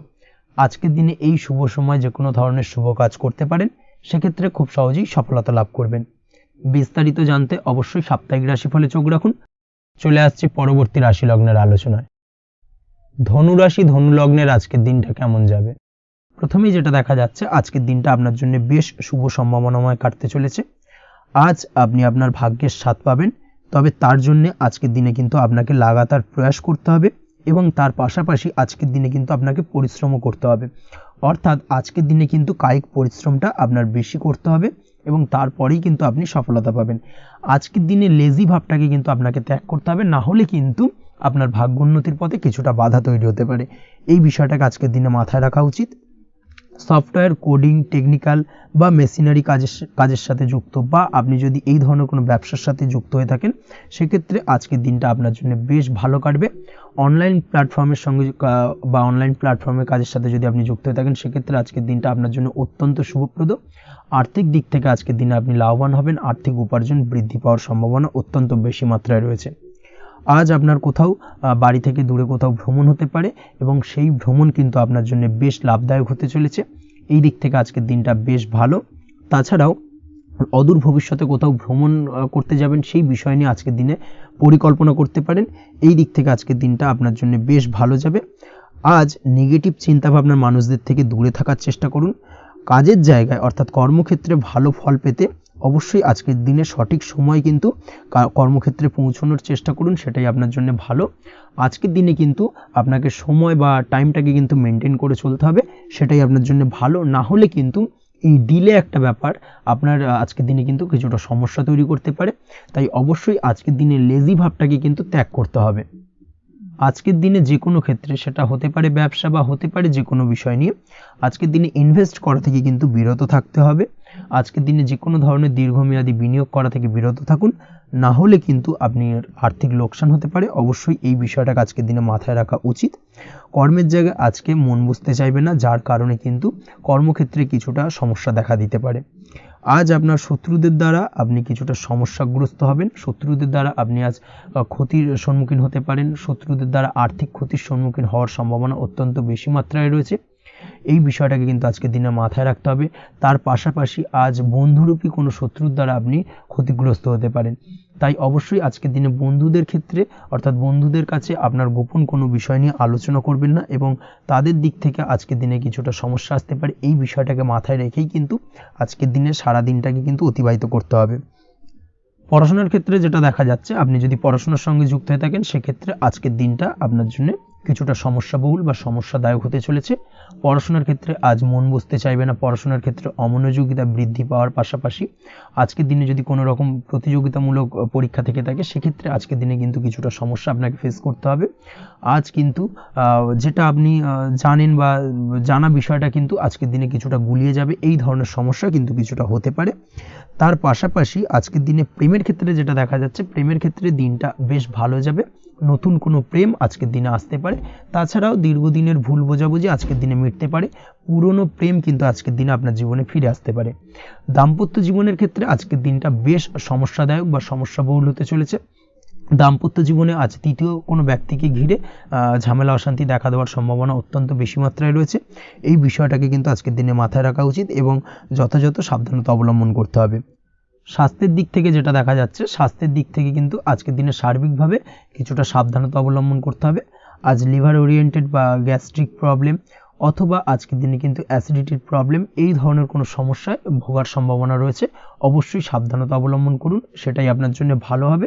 আজকের দিনে এই শুভ সময় যে কোনো ধরনের শুভ কাজ করতে পারেন, সেক্ষেত্রে খুব সহজেই সফলতা লাভ করবেন। বিস্তারিত জানতে অবশ্যই সাপ্তাহিক রাশিফলে চোখ রাখুন। চলে আসছে পরবর্তী রাশি লগ্নের আলোচনায়। ধনু রাশি ধনু লগ্নের আজকের দিনটা কেমন যাবে? প্রথমেই যেটা দেখা যাচ্ছে, আজকের দিনটা আপনার জন্য বেশ শুভ সম্ভাবনাময় কাটতে চলেছে। আজ আপনি আপনার ভাগ্যের স্বাদ পাবেন, তবে তার জন্য আজকের দিনে কিন্তু আপনাকে লাগাতার প্রয়াস করতে হবে এবং তার পাশাপাশি আজকের দিনে কিন্তু আপনাকে পরিশ্রমও করতে হবে। অর্থাৎ আজকের দিনে কিন্তু কায়িক পরিশ্রমটা আপনার বেশি করতে হবে এবং তারপরেই কিন্তু আপনি সফলতা পাবেন। আজকের দিনে লেজি ভাবটাকে কিন্তু আপনাকে ত্যাগ করতে হবে, না হলে কিন্তু আপনার ভাগ্যোন্নতির পথে কিছুটা বাধা তৈরি হতে পারে। এই বিষয়টাকে আজকের দিনে মাথায় রাখা উচিত। সফটওয়্যার কোডিং, টেকনিক্যাল বা মেশিনারি কাজের সাথে যুক্ত বা আপনি যদি এই ধরনের কোনো ব্যবসার সাথে যুক্ত হয়ে থাকেন, সেক্ষেত্রে আজকের দিনটা আপনার জন্য বেশ ভালো কাটবে। অনলাইন প্ল্যাটফর্মের সঙ্গে বা অনলাইন প্ল্যাটফর্মের কাজের সাথে যদি আপনি যুক্ত হয়ে থাকেন, সেক্ষেত্রে আজকের দিনটা আপনার জন্য অত্যন্ত শুভপ্রদ। আর্থিক দিক থেকে আজকের দিনে আপনি লাভবান হবেন, আর্থিক উপার্জন বৃদ্ধি পাওয়ার সম্ভাবনা অত্যন্ত বেশি মাত্রায় রয়েছে। আজ আপনার কোথাও বাড়ি থেকে দূরে কোথাও ভ্রমণ হতে পারে এবং সেই ভ্রমণ কিন্তু আপনার জন্য বেশ লাভদায়ক হতে চলেছে। এই দিক থেকে আজকের দিনটা বেশ ভালো। তাছাড়াও অদূর ভবিষ্যতে কোথাও ভ্রমণ করতে যাবেন, সেই বিষয় নিয়ে আজকের দিনে পরিকল্পনা করতে পারেন। এই দিক থেকে আজকের দিনটা আপনার জন্য বেশ ভালো যাবে। আজ নেগেটিভ চিন্তাভাবনার মানুষদের থেকে দূরে থাকার চেষ্টা করুন। কাজের জায়গায় অর্থাৎ কর্মক্ষেত্রে ভালো ফল পেতে অবশ্যই আজকের দিনে সঠিক সময় কিন্তু কর্মক্ষেত্রে পৌঁছানোর চেষ্টা করুন, সেটাই আপনার জন্য ভালো। আজকের দিনে কিন্তু আপনাকে সময় বা টাইমটাকে কিন্তু মেনটেন করে চলতে হবে, সেটাই আপনার জন্য ভালো। না হলে কিন্তু এই ডিলে একটা ব্যাপার আপনার আজকের দিনে কিন্তু কিছুটা সমস্যা তৈরি করতে পারে। তাই অবশ্যই আজকের দিনে লেজি ভাবটাকে কিন্তু ত্যাগ করতে হবে। আজকের দিনে যে কোনো ক্ষেত্রে, সেটা হতে পারে ব্যবসা বা হতে পারে যে কোনো বিষয় নিয়ে, আজকের দিনে ইনভেস্ট করা থেকে কিন্তু বিরত থাকতে হবে। আজকের দিনে যে কোনো ধরনের দীর্ঘমেয়াদী বিনিয়োগ করা থেকে বিরত থাকুন, না হলে কিন্তু আপনি আর্থিক লোকসান হতে পারে। অবশ্যই এই বিষয়টাকে আজকের দিনে মাথায় রাখা উচিত। কর্মের জায়গায় আজকে মন বসতে চাইবে না, যার কারণে কিন্তু কর্মক্ষেত্রে কিছুটা সমস্যা দেখা দিতে পারে। আজ আপনার শত্রুদের দ্বারা আপনি কিছুটা সমস্যাগ্রস্ত হবেন, শত্রুদের দ্বারা আপনি আজ ক্ষতির সম্মুখীন হতে পারেন, শত্রুদের দ্বারা আর্থিক ক্ষতির সম্মুখীন হওয়ার সম্ভাবনা অত্যন্ত বেশি মাত্রায় রয়েছে। এই বিষয়টাকে কিন্তু আজকের দিনে মাথায় রাখতে হবে। তার পাশাপাশি আজ বন্ধুরূপী কোনো শত্রুর দ্বারা আপনি ক্ষতিগ্রস্ত হতে পারেন, তাই অবশ্যই আজকের দিনে বন্ধুদের ক্ষেত্রে অর্থাৎ বন্ধুদের কাছে আপনার গোপন কোনো বিষয় নিয়ে আলোচনা করবেন না এবং তাদের দিক থেকে আজকের দিনে কিছুটা সমস্যা আসতে পারে। এই বিষয়টাকে মাথায় রেখেই কিন্তু আজকের দিনে সারা দিনটাকে কিন্তু অতিবাহিত করতে হবে। পড়াশোনার ক্ষেত্রে যেটা দেখা যাচ্ছে, আপনি যদি পড়াশোনার সঙ্গে যুক্ত হয়ে থাকেন সেক্ষেত্রে আজকের দিনটা আপনার জন্য কিছুটা সমস্যাবহুল বা সমস্যাদায়ক হতে চলেছে। পড়াশোনার ক্ষেত্রে আজ মন বসতে চাইবে না, পড়াশোনার ক্ষেত্রে অমনোযোগিতা বৃদ্ধি পাওয়ার পাশাপাশি আজকের দিনে যদি কোনো রকম প্রতিযোগিতামূলক পরীক্ষা থেকে থাকে সেক্ষেত্রে আজকের দিনে কিন্তু কিছুটা সমস্যা আপনাকে ফেস করতে হবে। আজ কিন্তু যেটা আপনি জানেন বা জানা বিষয়টা কিন্তু আজকের দিনে কিছুটা গুলিয়ে যাবে, এই ধরনের সমস্যা কিন্তু কিছুটা হতে পারে। তার পাশাপাশি আজকের দিনে প্রেমের ক্ষেত্রে যেটা দেখা যাচ্ছে, প্রেমের ক্ষেত্রে দিনটা বেশ ভালো যাবে, নতুন কোনো প্রেম আজকের দিনে আসতে পারে। তাছাড়াও দীর্ঘদিনের ভুল বোঝাবুঝি আজকের দিনে মিটতে পারে, পুরনো প্রেম কিন্তু আজকের দিনে আপনার জীবনে ফিরে আসতে পারে। দাম্পত্য জীবনের ক্ষেত্রে আজকের দিনটা বেশ সমস্যাদায়ক বা সমস্যাবহুল হতে চলেছে। দাম্পত্য জীবনে আজ তৃতীয় কোনো ব্যক্তিকে ঘিরে ঝামেলা অশান্তি দেখা দেওয়ার সম্ভাবনা অত্যন্ত বেশি মাত্রায় রয়েছে। এই বিষয়টাকে কিন্তু আজকের দিনে মাথায় রাখা উচিত এবং যথাযথ সাবধানতা অবলম্বন করতে হবে। স্বাস্থ্যের দিক থেকে যেটা দেখা যাচ্ছে, স্বাস্থ্যের দিক থেকে কিন্তু আজকের দিনে সার্বিকভাবে কিছুটা সাবধানতা অবলম্বন করতে হবে। আজ লিভার ওরিয়েন্টেড বা গ্যাস্ট্রিক প্রবলেম অথবা আজকের দিনে কিন্তু অ্যাসিডিটির প্রবলেম, এই ধরনের কোনো সমস্যায় ভোগার সম্ভাবনা রয়েছে। অবশ্যই সাবধানতা অবলম্বন করুন, সেটাই আপনার জন্য ভালো হবে।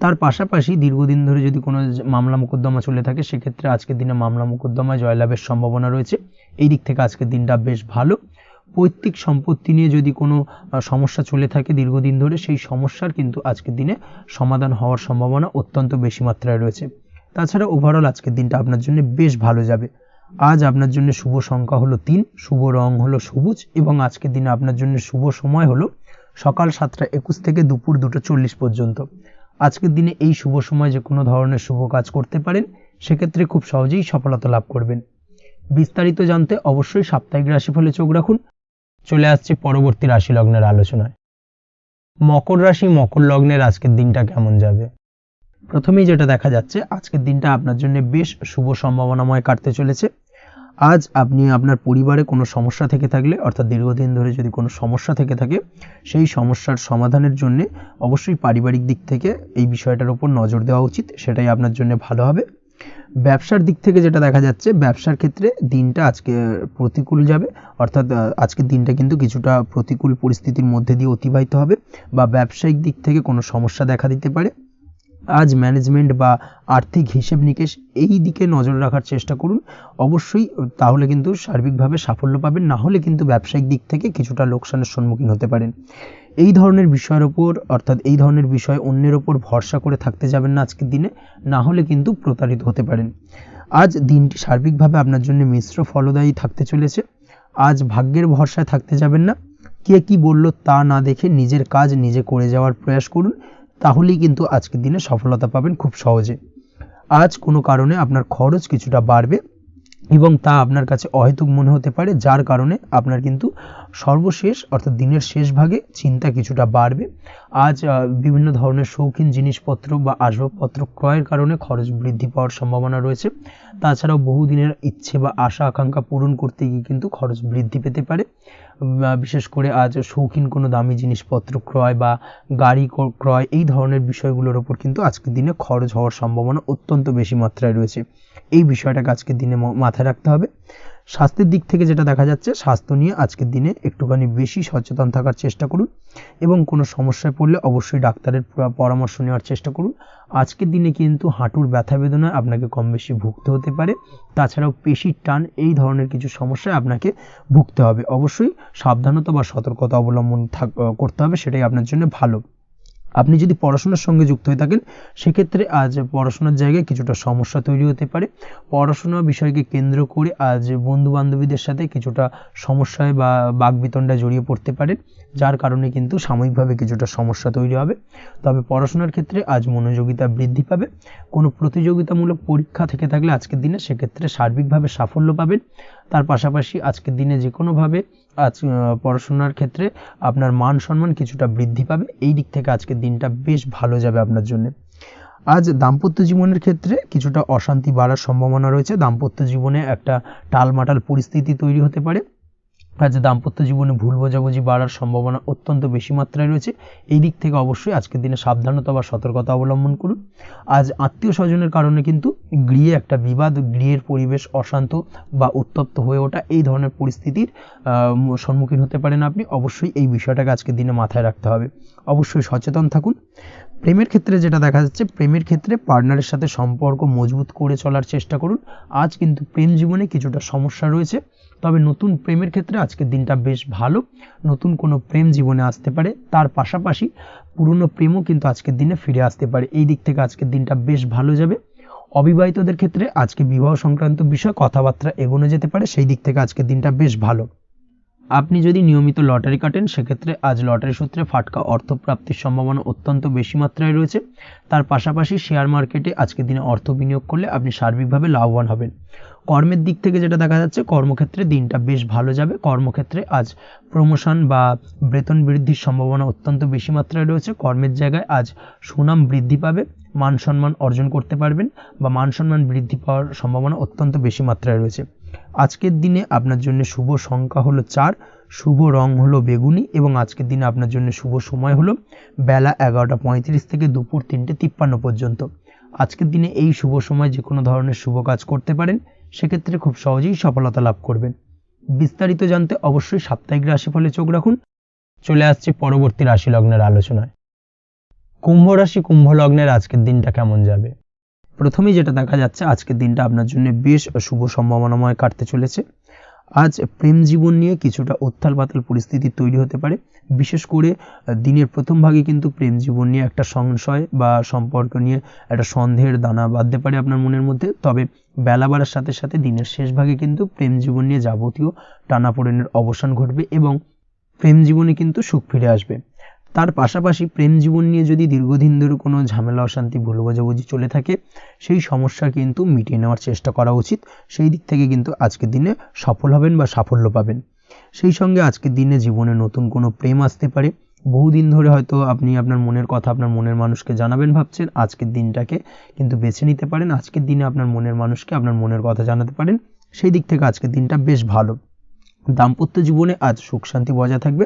তার পাশাপাশি দীর্ঘদিন ধরে যদি কোনো মামলা মোকদ্দমা চলে থাকে সেক্ষেত্রে আজকের দিনে মামলা মোকদ্দমায় জয়লাভের সম্ভাবনা রয়েছে। এই দিক থেকে আজকের দিনটা বেশ ভালো। পৈতৃক সম্পত্তি নিয়ে যদি কোনো সমস্যা চলে থাকে দীর্ঘদিন ধরে, সেই সমস্যার কিন্তু আজকের দিনে সমাধান হওয়ার সম্ভাবনা অত্যন্ত বেশি মাত্রায় রয়েছে। তাছাড়া ওভারঅল আজকের দিনটা আপনার জন্য বেশ ভালো যাবে। আজ আপনার জন্য শুভ সংখ্যা হলো 3, শুভ রং হলো সবুজ এবং আজকের দিনে আপনার জন্য শুভ সময় হলো সকাল 7:21 থেকে দুপুর 2:40 পর্যন্ত। আজকের দিনে এই শুভ সময় যে কোনো ধরনের শুভ কাজ করতে পারেন, সেক্ষেত্রে খুব সহজেই সফলতা লাভ করবেন। বিস্তারিত জানতে অবশ্যই সাপ্তাহিক রাশিফলে চোখ রাখুন। চলে আসছে পরবর্তী রাশি লগ্নের আলোচনায়। মকর রাশি মকর লগ্নের আজকের দিনটা কেমন যাবে? প্রথমেই যেটা দেখা যাচ্ছে, আজকের দিনটা আপনার জন্য বেশ শুভ সম্ভাবনাময় কাটতে চলেছে। আজ আপনি আপনার পরিবারে কোনো সমস্যা থেকে থাকলে অর্থাৎ দীর্ঘদিন ধরে যদি কোনো সমস্যা থেকে থাকে, সেই সমস্যার সমাধানের জন্য অবশ্যই পারিবারিক দিক থেকে এই বিষয়টার উপর নজর দেওয়া উচিত, সেটাই আপনার জন্য ভালো হবে। ব্যবসার দিক থেকে যেটা দেখা যাচ্ছে, ব্যবসার ক্ষেত্রে দিনটা আজকে প্রতিকূল যাবে, অর্থাৎ আজকের দিনটা কিন্তু কিছুটা প্রতিকূল পরিস্থিতির মধ্যে দিয়ে অতিবাহিত হবে বা ব্যবসায়িক দিক থেকে কোনো সমস্যা দেখা দিতে পারে। আজ ম্যানেজমেন্ট বা আর্থিক হিসেব নিকেশ এই দিকে নজর রাখার চেষ্টা করুন অবশ্যই, তাহলে কিন্তু সার্বিকভাবে সাফল্য পাবেন, না হলে কিন্তু ব্যবসায়িক দিক থেকে কিছুটা লোকসানের সম্মুখীন হতে পারেন। এই ধরনের বিষয়ের ওপর অর্থাৎ এই ধরনের বিষয় অন্যের ওপর ভরসা করে থাকতে যাবেন না আজকের দিনে, না হলে কিন্তু প্রতারিত হতে পারেন। আজ দিনটি সার্বিকভাবে আপনার জন্য মিশ্র ফলদায়ী থাকতে চলেছে। আজ ভাগ্যের ভরসায় থাকতে যাবেন না, কে কি বলল তা না দেখে নিজের কাজ নিজে করে যাওয়ার প্রয়াস করুন, তাহলেই কিন্তু আজকের দিনে সফলতা পাবেন খুব সহজে। আজ কোনো কারণে আপনার খরচ কিছুটা বাড়বে এবং তা আপনার কাছে অহেতুক মনে হতে পারে, যার কারণে আপনার কিন্তু সর্বশেষ অর্থাৎ দিনের শেষ ভাগে চিন্তা কিছুটা বাড়বে। আজ বিভিন্ন ধরনের শৌখিন জিনিসপত্র বা আসবাবপত্র ক্রয়ের কারণে খরচ বৃদ্ধি পাওয়ার সম্ভাবনা রয়েছে। তাছাড়াও বহুদিনের ইচ্ছে বা আশা আকাঙ্ক্ষা পূরণ করতে গিয়ে কিন্তু খরচ বৃদ্ধি পেতে পারে। বিশেষ করে আজ শৌখিন কোনো দামি জিনিসপত্র ক্রয় বা গাড়ি ক্রয় এই ধরনের বিষয়গুলোর ওপর কিন্তু আজকের দিনে খরচ হওয়ার সম্ভাবনা অত্যন্ত বেশি মাত্রায় রয়েছে। এই বিষয়টাকে আজকের দিনে মাথায় রাখতে হবে। স্বাস্থ্যের দিক থেকে যেটা দেখা যাচ্ছে, স্বাস্থ্য নিয়ে আজকের দিনে একটুখানি বেশি সচেতন থাকার চেষ্টা করুন এবং কোনো সমস্যায় পড়লে অবশ্যই ডাক্তারের পরামর্শ নেওয়ার চেষ্টা করুন। আজকের দিনে কিন্তু হাঁটুর ব্যথা বেদনায় আপনাকে কম বেশি ভুগতে হতে পারে, তাছাড়াও পেশির টান এই ধরনের কিছু সমস্যায় আপনাকে ভুগতে হবে। অবশ্যই সাবধানতা বা সতর্কতা অবলম্বন করতে হবে, সেটাই আপনার জন্য ভালো। আপনি যদি পড়াশোনার সঙ্গে যুক্ত হয়ে থাকেন সেক্ষেত্রে আজ পড়াশোনার জায়গায় কিছুটা সমস্যা তৈরি হতে পারে। পড়াশোনা বিষয়কে কেন্দ্র করে আজ বন্ধু বান্ধবীদের সাথে কিছুটা সমস্যায় বা বাকবিতণ্ডায় জড়িয়ে পড়তে পারেন, যার কারণে কিন্তু সাময়িকভাবে কিছুটা সমস্যা তৈরি হবে। তবে পড়াশোনার ক্ষেত্রে আজ মনোযোগিতা বৃদ্ধি পাবে। কোনো প্রতিযোগিতামূলক পরীক্ষা থেকে থাকলে আজকের দিনে সেক্ষেত্রে সার্বিকভাবে সাফল্য পাবেন। তার পাশাপাশি আজকের দিনে যে কোনোভাবে আজ পড়াশোনার ক্ষেত্রে আপনার মান সম্মান কিছুটা বৃদ্ধি পাবে। এই দিক থেকে আজকের দিনটা বেশ ভালো যাবে আপনার জন্য। আজ দাম্পত্য জীবনের ক্ষেত্রে কিছুটা অশান্তি বাড়ার সম্ভাবনা রয়েছে। দাম্পত্য জীবনে একটা টালমাটাল পরিস্থিতি তৈরি হতে পারে। আজ দাম্পত্য জীবনে ভুল বোঝাবুঝি বাড়ার সম্ভাবনা অত্যন্ত বেশি মাত্রায় রয়েছে। এই দিক থেকে অবশ্যই আজকের দিনে সাবধানতা বা সতর্কতা অবলম্বন করুন। আজ আত্মীয় স্বজনের কারণে কিন্তু গৃহে একটা বিবাদ, গৃহের পরিবেশ অশান্ত বা উত্তপ্ত হয়ে ওঠা, এই ধরনের পরিস্থিতির সম্মুখীন হতে পারেন আপনি। অবশ্যই এই বিষয়টাকে আজকের দিনে মাথায় রাখতে হবে। অবশ্যই সচেতন থাকুন। প্রেমের ক্ষেত্রে যেটা দেখা যাচ্ছে, প্রেমের ক্ষেত্রে পার্টনারের সাথে সম্পর্ক মজবুত করে চলার চেষ্টা করুন। আজ কিন্তু প্রেম জীবনে কিছুটা সমস্যা রয়েছে, তবে নতুন প্রেমের ক্ষেত্রে আজকের দিনটা বেশ ভালো। নতুন কোনো প্রেম জীবনে আসতে পারে, তার পাশাপাশি পুরনো প্রেমও কিন্তু আজকের দিনে ফিরে আসতে পারে। এই দিক থেকে আজকের দিনটা বেশ ভালো যাবে। অবিবাহিতদের ক্ষেত্রে আজকে বিবাহ সংক্রান্ত বিষয় কথাবার্তা এগোনো যেতে পারে, সেই দিক থেকে আজকের দিনটা বেশ ভালো। আপনি যদি নিয়মিত লটারি কাটেন, সেক্ষেত্রে আজ লটারি সূত্রে ফাটকা অর্থপ্রাপ্তির সম্ভাবনা অত্যন্ত বেশি মাত্রায় রয়েছে। তার পাশাপাশি শেয়ার মার্কেটে আজকের দিনে অর্থ বিনিয়োগ করলে আপনি সার্বিকভাবে লাভবান হবেন। কর্মের দিক থেকে যেটা দেখা যাচ্ছে, কর্মক্ষেত্রে দিনটা বেশ ভালো যাবে। কর্মক্ষেত্রে আজ প্রমোশন বা বেতন বৃদ্ধির সম্ভাবনা অত্যন্ত বেশি মাত্রায় রয়েছে। কর্মের জায়গায় আজ সুনাম বৃদ্ধি পাবে, মান সম্মান অর্জন করতে পারবেন বা মান সম্মান বৃদ্ধি পাওয়ার সম্ভাবনা অত্যন্ত বেশি মাত্রায় রয়েছে। আজকের দিনে আপনার জন্য শুভ সংখ্যা হলো 4, শুভ রং হলো বেগুনি এবং আজকের দিনে আপনার জন্য শুভ সময় হলো বেলা 11:35 থেকে দুপুর 3:53 পর্যন্ত। আজকের দিনে এই শুভ সময় যে কোনো ধরনের শুভ কাজ করতে পারেন, সেক্ষেত্রে খুব সহজেই সফলতা লাভ করবেন। বিস্তারিত জানতে অবশ্যই সাপ্তাহিক রাশিফলে চোখ রাখুন। চলে আসছে পরবর্তী রাশি লগ্নের আলোচনায়। কুম্ভ রাশি, কুম্ভ লগ্নের আজকের দিনটা কেমন যাবে? প্রথমেই যেটা দেখা যাচ্ছে, আজকের দিনটা আপনার জন্য বেশ শুভ সম্ভাবনাময় কাটতে চলেছে। আজ প্রেম জীবন নিয়ে কিছুটা উত্থাল পাতাল পরিস্থিতি তৈরি হতে পারে। বিশেষ করে দিনের প্রথম ভাগে কিন্তু প্রেম জীবন নিয়ে একটা সংশয় বা সম্পর্ক নিয়ে একটা সন্দেহের দানা বাঁধতে পারে আপনার মনের মধ্যে। তবে বেলা বাড়ার সাথে সাথে দিনের শেষ ভাগে কিন্তু প্রেম জীবন নিয়ে যাবতীয় টানাপোড়েনের অবসান ঘটবে এবং প্রেম জীবনে কিন্তু সুখ ফিরে আসবে। তার পাশাপাশি প্রেম জীবন নিয়ে যদি দীর্ঘদিন ধরে কোনো ঝামেলা অশান্তি ভুল বোঝাবুঝি চলে থাকে, সেই সমস্যা কিন্তু মিটিয়ে নেওয়ার চেষ্টা করা উচিত। সেই দিক থেকে কিন্তু আজকের দিনে সফল হবেন বা সাফল্য পাবেন। সেই সঙ্গে আজকের দিনে জীবনে নতুন কোনো প্রেম আসতে পারে। বহুদিন ধরে হয়তো আপনি আপনার মনের কথা আপনার মনের মানুষকে জানাবেন ভাবছেন, আজকের দিনটাকে কিন্তু বেছে নিতে পারেন। আজকের দিনে আপনার মনের মানুষকে আপনার মনের কথা জানাতে পারেন। সেই দিক থেকে আজকের দিনটা বেশ ভালো। দাম্পত্য জীবনে আজ সুখ শান্তি বজায় থাকবে।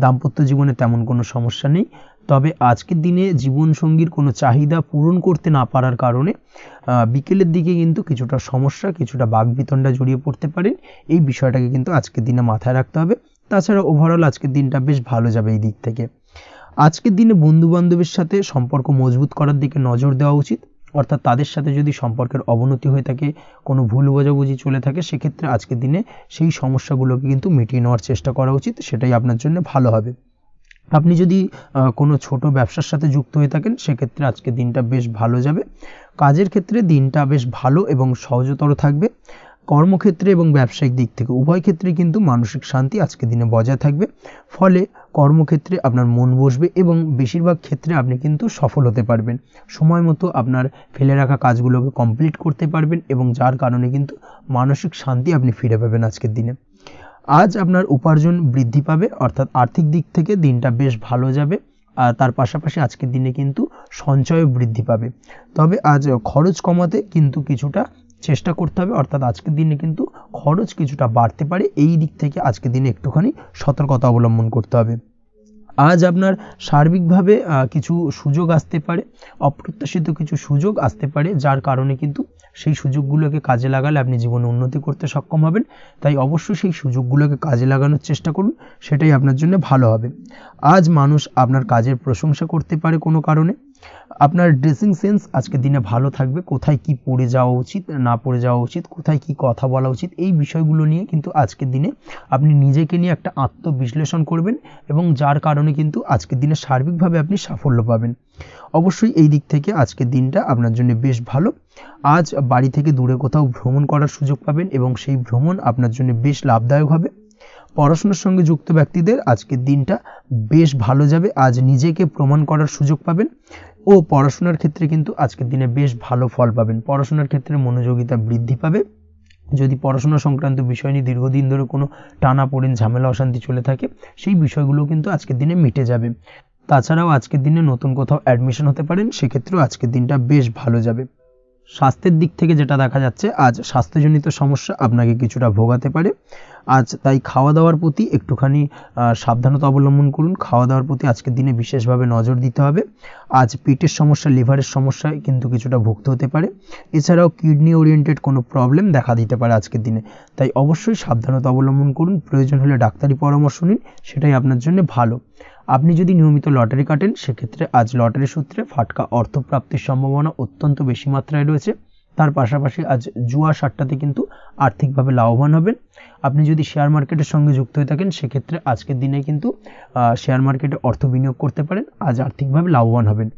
দাম্পত্য জীবনে তেমন কোনো সমস্যা নেই। তবে আজকের দিনে জীবনসঙ্গীর কোনো চাহিদা পূরণ করতে না পারার কারণে বিকেলের দিকে কিন্তু কিছুটা সমস্যা, কিছুটা বাকবিতণ্ডা জড়িয়ে পড়তে পারেন। এই বিষয়টাকে কিন্তু আজকের দিনে মাথায় রাখতে হবে। তাছাড়া ওভারঅল আজকের দিনটা বেশ ভালো যাবে এই দিক থেকে। আজকের দিনে বন্ধু বান্ধবের সাথে সম্পর্ক মজবুত করার দিকে নজর দেওয়া উচিত। অর্থাৎ তাদের সাথে যদি সম্পর্কের অবনতি হয়ে থাকে, কোনো ভুল বোঝাবুঝি চলে থাকে, সেক্ষেত্রে আজকের দিনে সেই সমস্যাগুলোকে কিন্তু মিটিয়ে নেওয়ার চেষ্টা করা উচিত। সেটাই আপনার জন্য ভালো হবে। আপনি যদি কোনো ছোট ব্যবসার সাথে যুক্ত হয়ে থাকেন, সেক্ষেত্রে আজকের দিনটা বেশ ভালো যাবে। কাজের ক্ষেত্রে দিনটা বেশ ভালো এবং সহজতর থাকবে। কর্মক্ষেত্রে এবং ব্যবসায়িক দিক থেকে উভয় ক্ষেত্রে কিন্তু মানসিক শান্তি আজকের দিনে বজায় থাকবে। ফলে কর্মক্ষেত্রে আপনার মন বসবে এবং বেশিরভাগ ক্ষেত্রে আপনি কিন্তু সফল হতে পারবেন। সময় মতো আপনার ফেলে রাখা কাজগুলোকে কমপ্লিট করতে পারবেন এবং যার কারণে কিন্তু মানসিক শান্তি আপনি ফিরে পাবেন আজকের দিনে। আজ আপনার উপার্জন বৃদ্ধি পাবে, অর্থাৎ আর্থিক দিক থেকে দিনটা বেশ ভালো যাবে। আর তার পাশাপাশি আজকের দিনে কিন্তু সঞ্চয় বৃদ্ধি পাবে। তবে আজ খরচ কমাতে কিন্তু কিছুটা চেষ্টা করতে হবে, অর্থাৎ আজকের দিনে কিন্তু খরচ কিছুটা বাড়তে পারে। এই দিক থেকে আজকের দিনে একটুখানি সতর্কতা অবলম্বন করতে হবে। আজ আপনার সার্বিকভাবে কিছু সুযোগ আসতে পারে, অপ্রত্যাশিত কিছু সুযোগ আসতে পারে, যার কারণে কিন্তু সেই সুযোগগুলোকে কাজে লাগালে আপনি জীবনে উন্নতি করতে সক্ষম হবেন। তাই অবশ্যই সেই সুযোগগুলোকে কাজে লাগানোর চেষ্টা করুন, সেটাই আপনার জন্য ভালো হবে। আজ মানুষ আপনার কাজের প্রশংসা করতে পারে কোনো কারণে। আপনার ড্রেসিং সেন্স আজকের দিনে ভালো থাকবে। কোথায় কি পরে যাওয়া উচিত, না পরে যাওয়া উচিত, কোথায় কি কথা বলা উচিত, এই বিষয়গুলো নিয়ে কিন্তু আজকের দিনে আপনি নিজেকে নিয়ে একটা আত্মবিশ্লেষণ করবেন এবং যার কারণে কিন্তু আজকের দিনে সার্বিকভাবে আপনি সাফল্য পাবেন। অবশ্যই এই দিক থেকে আজকের দিনটা আপনার জন্য বেশ ভালো। আজ বাড়ি থেকে দূরে কোথাও ভ্রমণ করার সুযোগ পাবেন এবং সেই ভ্রমণ আপনার জন্য বেশ লাভদায়ক হবে। পড়াশোনার সঙ্গে যুক্ত ব্যক্তিদের আজকের দিনটা বেশ ভালো যাবে। আজ নিজেকে প্রমাণ করার সুযোগ পাবেন ও পড়াশোনার ক্ষেত্রে কিন্তু আজকের দিনে বেশ ভালো ফল পাবেন। পড়াশোনার ক্ষেত্রে মনোযোগিতা বৃদ্ধি পাবে। যদি পড়াশোনা সংক্রান্ত বিষয় নিয়ে দীর্ঘদিন ধরে কোনো টানাপোড়েন ঝামেলা অশান্তি চলে থাকে, সেই বিষয়গুলো কিন্তু আজকের দিনে মিটে যাবে। তাছাড়াও আজকের দিনে নতুন কোথাও অ্যাডমিশন হতে পারেন, সেক্ষেত্রেও আজকের দিনটা বেশ ভালো যাবে। স্বাস্থ্যের দিক থেকে যেটা দেখা যাচ্ছে, আজ স্বাস্থ্যজনিত সমস্যা আপনাকে কিছুটা ভোগাতে পারে। আজ তাই খাওয়া দাওয়ার প্রতি একটুখানি সাবধানতা অবলম্বন করুন। খাওয়া দাওয়ার প্রতি আজকের দিনে বিশেষভাবে নজর দিতে হবে। আজ পেটের সমস্যা, লিভারের সমস্যায় কিন্তু কিছুটা ভুগতে হতে পারে। এছাড়াও কিডনি ওরিয়েন্টেড কোনো প্রবলেম দেখা দিতে পারে আজকের দিনে, তাই অবশ্যই সাবধানতা অবলম্বন করুন। প্রয়োজন হলে ডাক্তারি পরামর্শ নিন, সেটাই আপনার জন্য ভালো। আপনি যদি নিয়মিত লটারি কাটেন, সেক্ষেত্রে আজ লটারি সূত্রে ফাটকা অর্থপ্রাপ্তির সম্ভাবনা অত্যন্ত বেশি মাত্রায় রয়েছে। তার পাশাপাশি আজ জুয়া সাট্টাতে কিন্তু আর্থিকভাবে লাভবান হবেন। আপনি যদি শেয়ার মার্কেটের সঙ্গে যুক্ত হয়ে থাকেন, সেক্ষেত্রে আজকের দিনে কিন্তু শেয়ার মার্কেটে অর্থ বিনিয়োগ করতে পারেন, আজ আর্থিকভাবে লাভবান হবেন।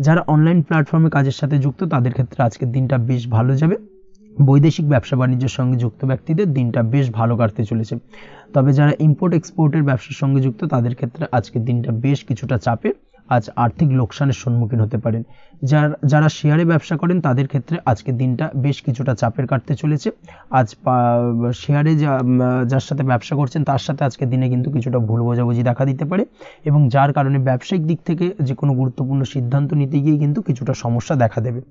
যারা অনলাইন প্ল্যাটফর্মে কাজের সাথে যুক্ত, তাদের ক্ষেত্রে আজকের দিনটা বেশ ভালো যাবে। বৈদেশিক ব্যবসা বাণিজ্যের সঙ্গে যুক্ত ব্যক্তিদের দিনটা বেশ ভালো কাটতে চলেছে। তবে যারা ইম্পোর্ট এক্সপোর্টের ব্যবসার সঙ্গে যুক্ত, তাদের ক্ষেত্রে আজকের দিনটা বেশ কিছুটা চাপের। আজ আর্থিক লোকসানের সম্মুখীন হতে পারেন। যারা শেয়ারে ব্যবসা করেন, তাদের ক্ষেত্রে আজকের দিনটা বেশ কিছুটা চাপের কাটতে চলেছে। আজ শেয়ারে যার সাথে ব্যবসা করছেন, তার সাথে আজকের দিনে কিন্তু কিছুটা ভুল বোঝাবুঝি দেখা দিতে পারে, এবং যার কারণে ব্যবসায়িক দিক থেকে যে কোনো গুরুত্বপূর্ণ সিদ্ধান্ত নিতে গিয়ে কিন্তু কিছুটা সমস্যা দেখা দেবে।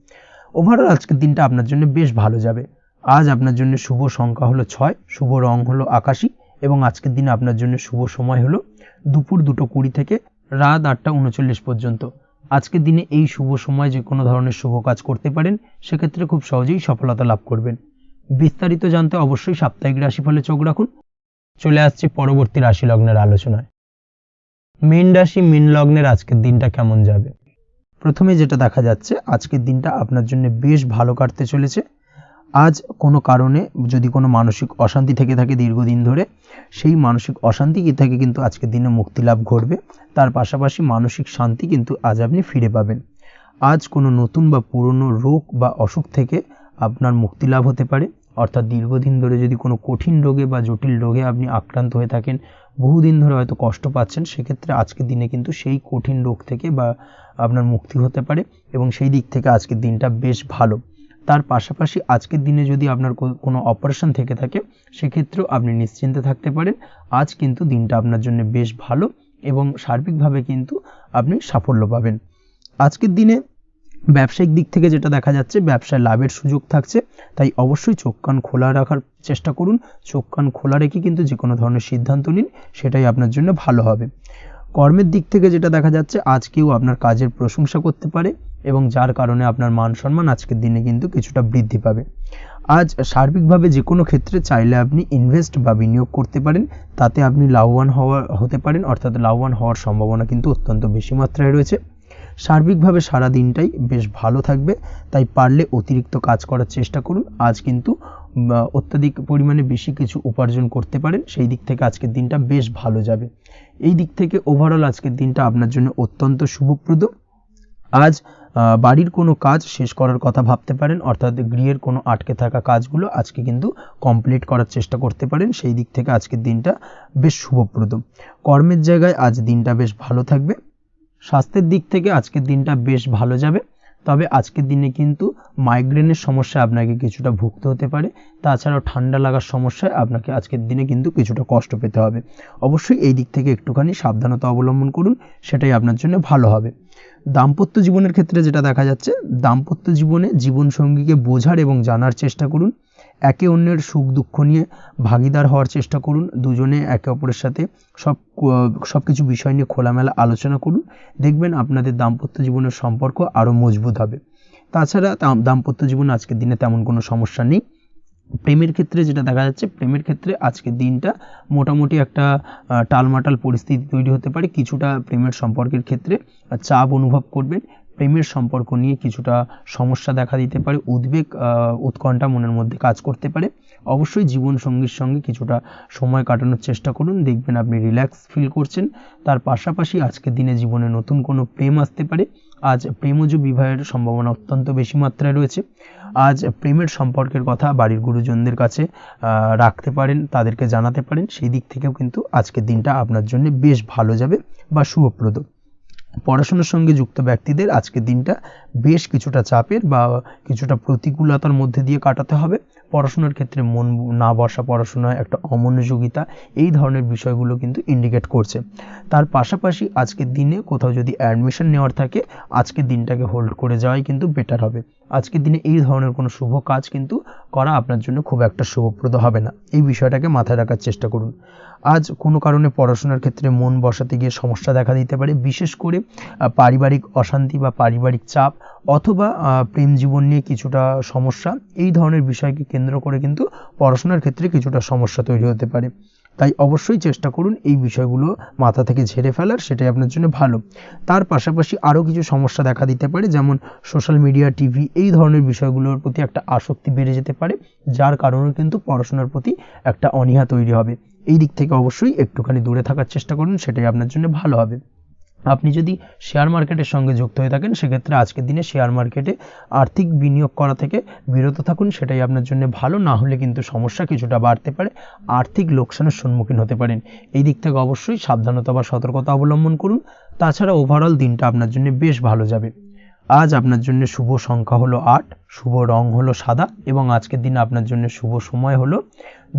ওভারঅল আজকের দিনটা আপনার জন্য বেশ ভালো যাবে। আজ আপনার জন্য শুভ সংখ্যা হলো 6, শুভ রং হলো আকাশী, এবং আজকের দিনে আপনার জন্য শুভ সময় হলো দুপুর 2:20 থেকে রাত 8:39 পর্যন্ত। আজকের দিনে এই শুভ সময় যে কোনো ধরনের শুভ কাজ করতে পারেন, সেক্ষেত্রে খুব সহজেই সফলতা লাভ করবেন। বিস্তারিত জানতে অবশ্যই সাপ্তাহিক রাশিফলে চোখ রাখুন। চলে আসছে পরবর্তী রাশি লগ্নের আলোচনায়। মীন রাশি, মীন লগ্নের আজকের দিনটা কেমন যাবে? প্রথমে যেটা দেখা যাচ্ছে, আজকের দিনটা আপনার জন্য বেশ ভালো কাটতে চলেছে। আজ কোনো কারণে যদি কোনো মানসিক অশান্তি থেকে থাকে দীর্ঘদিন ধরে, সেই মানসিক অশান্তি থেকে কিন্তু আজকের দিনে মুক্তি লাভ ঘটবে। তার পাশাপাশি মানসিক শান্তি কিন্তু আজ আপনি ফিরে পাবেন। আজ কোনো নতুন বা পুরনো রোগ বা অসুখ থেকে আপনার মুক্তি লাভ হতে পারে। অর্থাৎ দীর্ঘদিন ধরে যদি কোনো কঠিন রোগে বা জটিল রোগে আপনি আক্রান্ত হয়ে থাকেন, বহুদিন ধরে হয়তো কষ্ট পাচ্ছেন, সেক্ষেত্রে আজকের দিনে কিন্তু সেই কঠিন রোগ থেকে বা আপনার মুক্তি হতে পারে, এবং সেই দিক থেকে আজকের দিনটা বেশ ভালো। তার পাশাপাশি আজকের দিনে যদি আপনার কোনো অপারেশন থেকে থাকে, সেক্ষেত্রেও আপনি নিশ্চিন্তে থাকতে পারেন। আজ কিন্তু দিনটা আপনার জন্য বেশ ভালো, এবং সার্বিকভাবে কিন্তু আপনি সাফল্য পাবেন। আজকের দিনে ব্যবসায়িক দিক থেকে যেটা দেখা যাচ্ছে, ব্যবসায় লাভের সুযোগ থাকছে, তাই অবশ্যই চোখ কান খোলা রাখার চেষ্টা করুন। চোখ কান খোলা রেখে কিন্তু যে কোনো ধরনের সিদ্ধান্ত নিন, সেটাই আপনার জন্য ভালো হবে। কর্মের দিক থেকে যেটা দেখা যাচ্ছে, আজ কেউ আপনার কাজের প্রশংসা করতে পারে, এবং যার কারণে আপনার মান সম্মান আজকের দিনে কিন্তু কিছুটা বৃদ্ধি পাবে। আজ সার্বিকভাবে যে কোনো ক্ষেত্রে চাইলে আপনি ইনভেস্ট বা বিনিয়োগ করতে পারেন, তাতে আপনি লাভবান হতে পারেন, অর্থাৎ লাভবান হওয়ার সম্ভাবনা কিন্তু অত্যন্ত বেশি মাত্রায় রয়েছে। সার্বিকভাবে সারা দিনটাই বেশ ভালো থাকবে, তাই পারলে অতিরিক্ত কাজ করার চেষ্টা করুন। আজ কিন্তু অত্যাধিক পরিমাণে বেশি কিছু উপার্জন করতে পারেন, সেই দিক থেকে আজকের দিনটা বেশ ভালো যাবে। এই দিক থেকে ওভারঅল আজকের দিনটা আপনার জন্য অত্যন্ত শুভপ্রদ। আজ বাড়ির কোনো কাজ শেষ করার কথা ভাবতে পারেন, অর্থাৎ গৃহের কোনো আটকে থাকা কাজগুলো আজকে কিন্তু কমপ্লিট করার চেষ্টা করতে পারেন, সেই দিক থেকে আজকের দিনটা বেশ শুভপ্রদ। কর্মের জায়গায় আজ দিনটা বেশ ভালো থাকবে। স্বাস্থ্যের দিক থেকে আজকের দিনটা বেশ ভালো যাবে, তবে আজকের দিনে কিন্তু মাইগ্রেনের সমস্যা আপনাকে কিছুটা ভুগতে হতে পারে। তাছাড়াও ঠান্ডা লাগার সমস্যায় আপনাকে আজকের দিনে কিন্তু কিছুটা কষ্ট পেতে হবে। অবশ্যই এই দিক থেকে একটুখানি সাবধানতা অবলম্বন করুন, সেটাই আপনার জন্য ভালো হবে। দাম্পত্য জীবনের ক্ষেত্রে যেটা দেখা যাচ্ছে, দাম্পত্য জীবনে জীবনসঙ্গীকে বোঝার এবং জানার চেষ্টা করুন। একে অন্যের সুখ দুঃখ নিয়ে ভাগীদার হওয়ার চেষ্টা করুন। দুজনে একে অপরের সাথে সব কিছু বিষয় নিয়ে খোলামেলা আলোচনা করুন। দেখবেন আপনাদের দাম্পত্য জীবনের সম্পর্ক আরও মজবুত হবে। তাছাড়া দাম্পত্য জীবনে আজকের দিনে তেমন কোনো সমস্যা নেই। প্রেমের ক্ষেত্রে যেটা দেখা যাচ্ছে, প্রেমের ক্ষেত্রে আজকের দিনটা মোটামুটি একটা টালমাটাল পরিস্থিতি তৈরি হতে পারে। কিছুটা প্রেমের সম্পর্কের ক্ষেত্রে চাপ অনুভব করবেন। প্রেমের সম্পর্ক নিয়ে কিছুটা সমস্যা দেখা দিতে পারে, উদ্বেগ উৎকণ্ঠা মনের মধ্যে কাজ করতে পারে। অবশ্যই জীবনসঙ্গীর সঙ্গে কিছুটা সময় কাটানোর চেষ্টা করুন, দেখবেন আপনি রিল্যাক্স ফিল করছেন। তার পাশাপাশি আজকের দিনে জীবনে নতুন কোনো প্রেম আসতে পারে। আজ প্রেমজ বিবাহের সম্ভাবনা অত্যন্ত বেশি মাত্রায় রয়েছে। আজ প্রেমের সম্পর্কের কথা বাড়ির গুরুজনদের কাছে রাখতে পারেন, তাদেরকে জানাতে পারেন, সেই দিক থেকেও কিন্তু আজকের দিনটা আপনার জন্য বেশ ভালো যাবে বা শুভপ্রদ। পড়াশোনার সঙ্গে যুক্ত ব্যক্তিদের আজকের দিনটা বেশ কিছুটা চাপের বা কিছুটা প্রতিকূলতার মধ্যে দিয়ে কাটাতে হবে। পড়াশোনার ক্ষেত্রে মন না বসা, পড়াশোনায় একটা অমনোযোগিতা, এই ধরনের বিষয়গুলো কিন্তু ইন্ডিকেট করছে। তার পাশাপাশি আজকের দিনে কোথাও যদি অ্যাডমিশন নেওয়ার থাকে, আজকের দিনটাকে হোল্ড করে যাওয়াই কিন্তু বেটার হবে। আজকের দিনে এই ধরনের কোনো শুভ কাজ কিন্তু করা আপনার জন্য খুব একটা শুভপ্রদ হবে না। এই বিষয়টাকে মাথায় রাখার চেষ্টা করুন। আজ কোনো কারণে পড়াশোনার ক্ষেত্রে মন বসাতে গিয়ে সমস্যা দেখা দিতে পারে, বিশেষ করে পারিবারিক অশান্তি বা পারিবারিক চাপ অথবা প্রেম জীবন নিয়ে কিছুটা সমস্যা, এই ধরনের বিষয়কে কেন্দ্র করে কিন্তু পড়াশোনার ক্ষেত্রে কিছুটা সমস্যা তৈরি হতে পারে। তাই অবশ্যই চেষ্টা করুন এই বিষয়গুলো মাথা থেকে ঝেড়ে ফেলার, সেটাই আপনার জন্য ভালো। তার পাশাপাশি আরও কিছু সমস্যা দেখা দিতে পারে, যেমন সোশ্যাল মিডিয়া, টিভি, এই ধরনের বিষয়গুলোর প্রতি একটা আসক্তি বেড়ে যেতে পারে, যার কারণে কিন্তু পড়াশোনার প্রতি একটা অনীহা তৈরি হবে। এই দিক থেকে অবশ্যই একটুখানি দূরে থাকার চেষ্টা করুন, সেটাই আপনার জন্য ভালো হবে। আপনি যদি শেয়ার মার্কেটের সঙ্গে যুক্ত হয়ে থাকেন, সেক্ষেত্রে আজকের দিনে শেয়ার মার্কেটে আর্থিক বিনিয়োগ করা থেকে বিরত থাকুন, সেটাই আপনার জন্য ভালো। না হলে কিন্তু সমস্যা কিছুটা বাড়তে পারে, আর্থিক লোকসানের সম্মুখীন হতে পারেন। এই দিক থেকে অবশ্যই সাবধানতা বা সতর্কতা অবলম্বন করুন। তাছাড়া ওভারঅল দিনটা আপনার জন্য বেশ ভালো যাবে। আজ আপনার জন্য শুভ সংখ্যা হলো 8, শুভ রং হলো সাদা এবং আজকের দিনে আপনার জন্য শুভ সময় হলো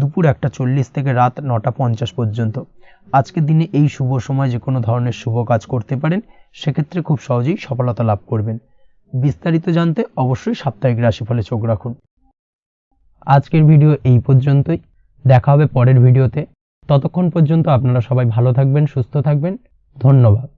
দুপুর 1:40 থেকে রাত 9:50 পর্যন্ত। আজকের দিনে এই শুভ সময় যে কোনো ধরনের শুভ কাজ করতে পারেন, সেক্ষেত্রে খুব সহজেই সফলতা লাভ করবেন। বিস্তারিত জানতে অবশ্যই সাপ্তাহিক রাশিফলে চোখ রাখুন। আজকের ভিডিও এই পর্যন্তই, দেখা হবে পরের ভিডিওতে। ততক্ষণ পর্যন্ত আপনারা সবাই ভালো থাকবেন, সুস্থ থাকবেন। ধন্যবাদ।